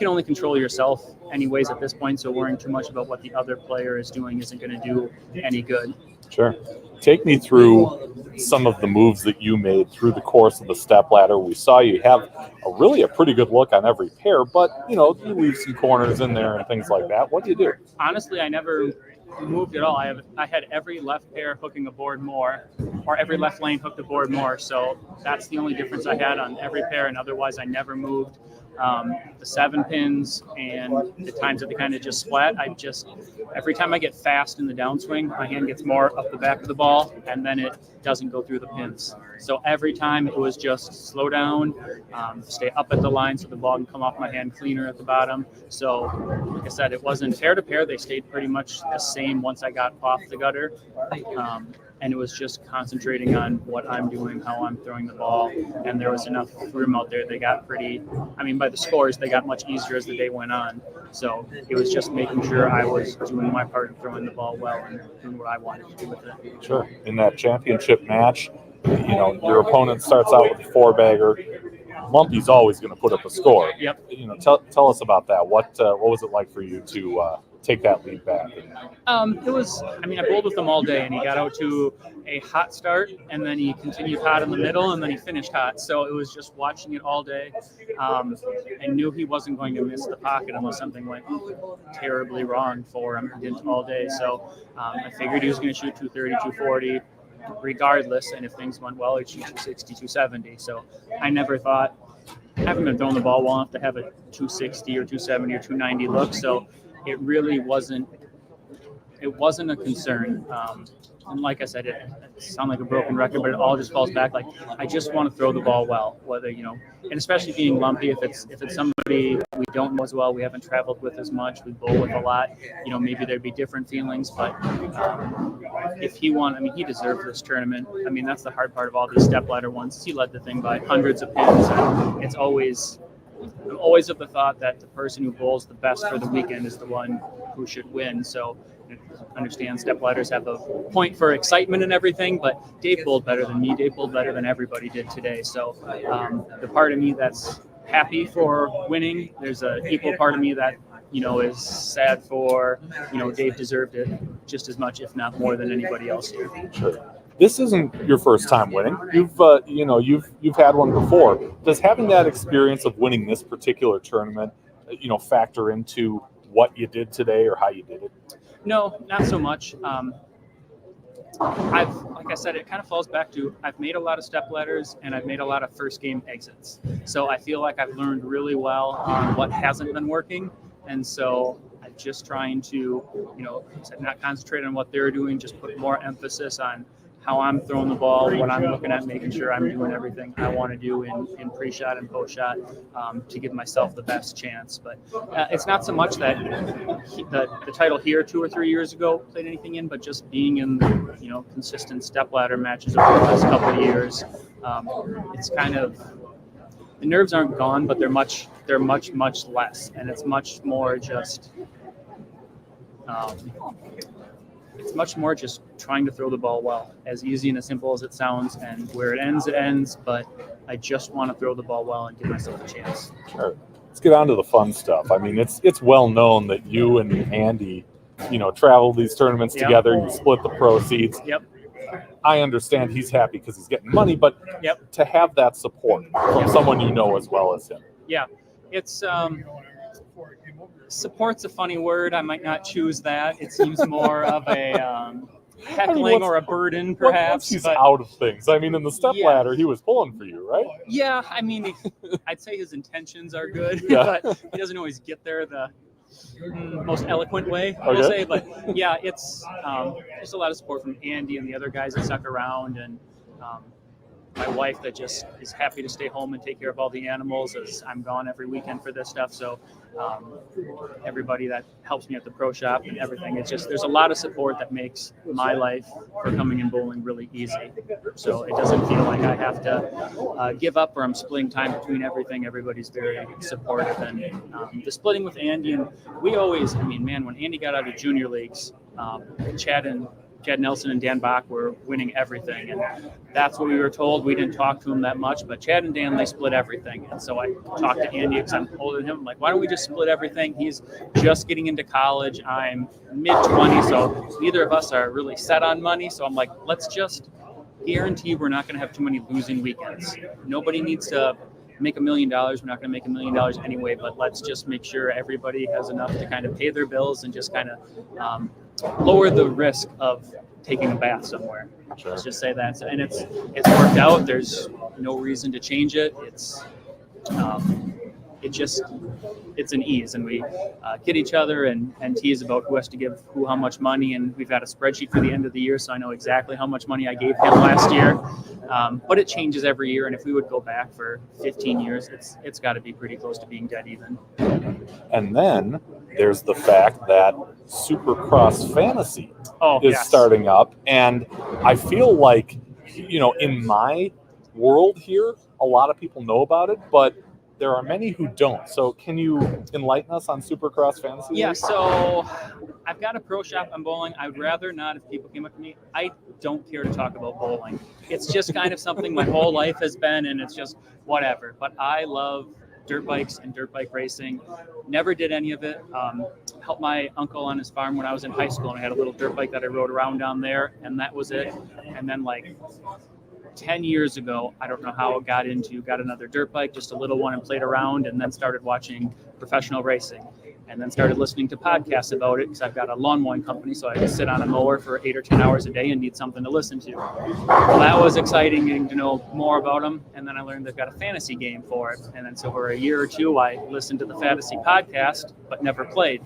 only control yourself anyways at this point, so worrying too much about what the other player is doing isn't going to do any good. Sure. Take me through some of the moves that you made through the course of the stepladder. We saw you have a pretty good look on every pair, but you leave some corners in there and things like that. What do you do? Honestly, I never moved at all. I had every left pair hooking a board more, or every left lane hooked a board more. So that's the only difference I had on every pair, and otherwise I never moved. The 7 pins and the times that they kind of just splat, every time I get fast in the downswing, my hand gets more up the back of the ball, and then it doesn't go through the pins. So every time it was just slow down, stay up at the line so the ball can come off my hand cleaner at the bottom. So like I said, it wasn't pair to pair. They stayed pretty much the same once I got off the gutter. And it was just concentrating on what I'm doing, how I'm throwing the ball, and there was enough room out there. They got by the scores, they got much easier as the day went on. So it was just making sure I was doing my part of throwing the ball well and doing what I wanted to do with it. Sure. In that championship match, your opponent starts out with a 4-bagger. Lumpy's always going to put up a score. Yep. Tell us about that. What was it like for you to take that lead back? It was, I bowled with him all day, and he got out to a hot start, and then he continued hot in the middle, and then he finished hot. So it was just watching it all day. I knew he wasn't going to miss the pocket unless something went terribly wrong for him. He didn't all day. So I figured he was going to shoot 230, 240 regardless, and if things went well, he'd shoot 260, 270. So I never thought, I haven't been throwing the ball well enough to have a 260 or 270 or 290 look. So it really wasn't a concern. And like I said, it sounds like a broken record, but it all just falls back. Like, I just want to throw the ball well, whether, and especially being Lumpy, if it's somebody we don't know as well, we haven't traveled with as much, we bowl with a lot, maybe there'd be different feelings, but if he won, he deserved this tournament. That's the hard part of all these stepladder ones. He led the thing by hundreds of pins, and I'm always of the thought that the person who bowls the best for the weekend is the one who should win. So I understand stepladders have a point for excitement and everything, but Dave bowled better than me. Dave bowled better than everybody did today. So the part of me that's happy for winning, there's an equal part of me that is sad for Dave deserved it just as much, if not more, than anybody else here. Sure. This isn't your first time winning. You've had one before. Does having that experience of winning this particular tournament, factor into what you did today or how you did it? No, not so much. Like I said, it kind of falls back to I've made a lot of stepladders and I've made a lot of first game exits. So I feel like I've learned really well on what hasn't been working, and so I'm just trying to, not concentrate on what they're doing, just put more emphasis on how I'm throwing the ball, what I'm looking at, making sure I'm doing everything I want to do in pre-shot and post-shot to give myself the best chance. But it's not so much that the title here 2 or 3 years ago played anything in, but just being in consistent stepladder matches over the last couple of years. It's kind of, the nerves aren't gone, but they're much less, and it's much more just. It's much more just trying to throw the ball well, as easy and as simple as it sounds, and where it ends, but I just want to throw the ball well and give myself a chance. Sure. Let's get on to the fun stuff. It's well known that you and Andy, travel these tournaments together, you split the proceeds. Yep. I understand he's happy because he's getting money, but to have that support from someone as well as him. Yeah, it's support's a funny word. I might not choose that. It seems more of a heckling once- or a burden, Once perhaps. he's But out of things. I mean, in the step ladder, he was pulling for you, right? yeah, I mean, I'd say his intentions are good, Yeah. but he doesn't always get there the most eloquent way, I will Okay. say. But yeah, it's just a lot of support from Andy and the other guys that stuck around, and my wife that just is happy to stay home and take care of all the animals as I'm gone every weekend for this stuff. So everybody that helps me at the pro shop and everything, it's just, there's a lot of support that makes my life for coming and bowling really easy. So it doesn't feel like I have to give up or I'm splitting time between everything. Everybody's very supportive, and the splitting with Andy, and we always, I mean, man, when Andy got out of junior leagues, Chad Nelson and Dan Bach were winning everything, and that's what we were told. We didn't talk to him that much, but Chad and Dan, they split everything. And so I talked to Andy because I'm older than him. I'm like, why don't we just split everything? He's just getting into college. I'm mid-20s, so neither of us are really set on money. So I'm like, let's just guarantee we're not going to have too many losing weekends. Nobody needs to make $1 million. We're not going to make $1 million anyway, but let's just make sure everybody has enough to kind of pay their bills and just kind of lower the risk of taking a bath somewhere. Sure. Let's just say that. And it's worked out. There's no reason to change it. It's an ease, and we kid each other and tease about who has to give who how much money, and we've got a spreadsheet for the end of the year, so I know exactly how much money I gave him last year. But it changes every year, and if we would go back for 15 years, it's got to be pretty close to being dead even. And then there's the fact that Supercross Fantasy is yes. starting up, and I feel like, in my world here, a lot of people know about it, but there are many who don't. So can you enlighten us on Supercross Fantasy? Yeah, so I've got a pro shop on bowling. I would rather not if people came up to me. I don't care to talk about bowling. It's just kind of something my whole life has been, and it's just whatever. But I love dirt bikes and dirt bike racing. Never did any of it. Helped my uncle on his farm when I was in high school, and I had a little dirt bike that I rode around down there, and that was it. And then 10 years ago, I don't know how it got another dirt bike, just a little one, and played around, and then started watching professional racing, and then started listening to podcasts about it because I've got a lawn mowing company, so I can sit on a mower for 8 or 10 hours a day and need something to listen to. Well, that was exciting, getting to know more about them, and then I learned they've got a fantasy game for it, and then so for a year or two, I listened to the fantasy podcast, but never played.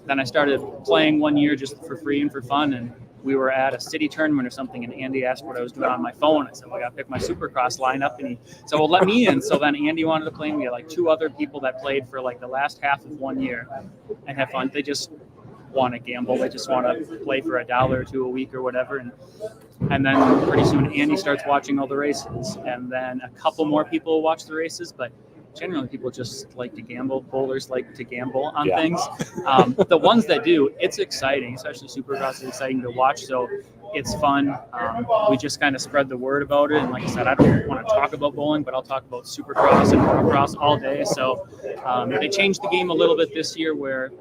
Then I started playing one year just for free and for fun, and we were at a city tournament or something, and Andy asked what I was doing on my phone. I said, well, I got to pick my Supercross lineup, and he said, well, let me in. So then Andy wanted to play, and we had 2 other people that played for the last half of 1 year and have fun. They just want to gamble. They just want to play for $1 or $2 a week or whatever. And then pretty soon Andy starts watching all the races, and then a couple more people watch the races, but generally people just like to gamble. Bowlers like to gamble on things. The ones that do, it's exciting, especially Supercross is exciting to watch. So it's fun. We just kind of spread the word about it. And like I said, I don't want to talk about bowling, but I'll talk about Supercross and motocross all day. So they changed the game a little bit this year where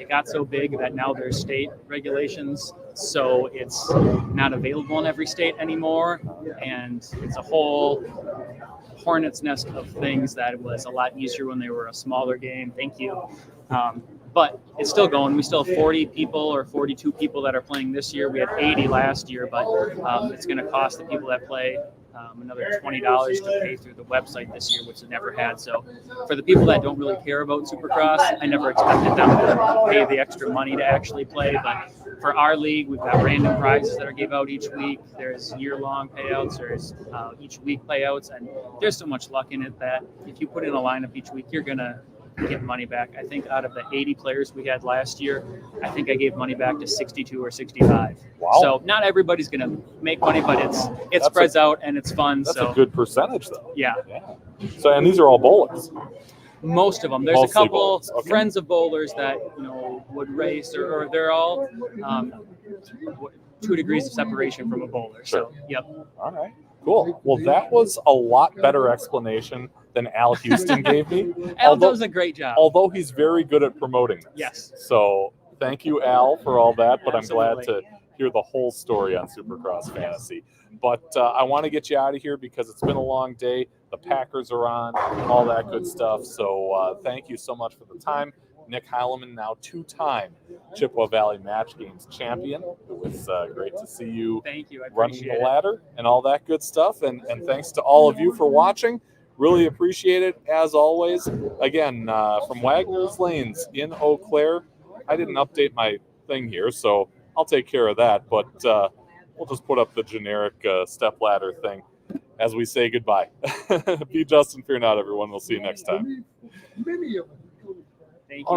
it got so big that now there's state regulations. So it's not available in every state anymore. And it's a whole hornet's nest of things that was a lot easier when they were a smaller game. Thank you. But it's still going. We still have 40 people or 42 people that are playing this year. We had 80 last year, but it's going to cost the people that play another $20 to pay through the website this year, which they never had. So for the people that don't really care about Supercross, I never expected them to pay the extra money to actually play. But for our league, we've got random prizes that are given out each week. There's year-long payouts. There's each week payouts. And there's so much luck in it that if you put in a lineup each week, you're going to get money back. I think out of the 80 players we had last year, I think I gave money back to 62 or 65. Wow. So not everybody's going to make money, but it spreads out and it's fun. That's so a good percentage, though. Yeah. So, and these are all bowlers. Most of them. There's Mostly a couple bowlers. Okay. friends of bowlers that would race, or they're all 2 degrees of separation from a bowler. Sure. So yep. All right. Cool. Well, that was a lot better explanation than Al Houston gave me. Al does a great job. Although he's very good at promoting this. Yes. So thank you, Al, for all that. But Absolutely. I'm glad to hear the whole story on Supercross Fantasy. But I want to get you out of here because it's been a long day. The Packers are on, all that good stuff. So thank you so much for the time. Nick Heileman, now two-time Chippewa Valley Match Games champion. It was great to see you Thank you. I running appreciate the it. ladder and all that good stuff. And thanks to all of you for watching. Really appreciate it, as always. Again, from Wagner's Lanes in Eau Claire, I didn't update my thing here, so I'll take care of that. But we'll just put up the generic stepladder thing as we say goodbye. Be Justin, fear not, everyone. We'll see you next time. Many of them. Thank you.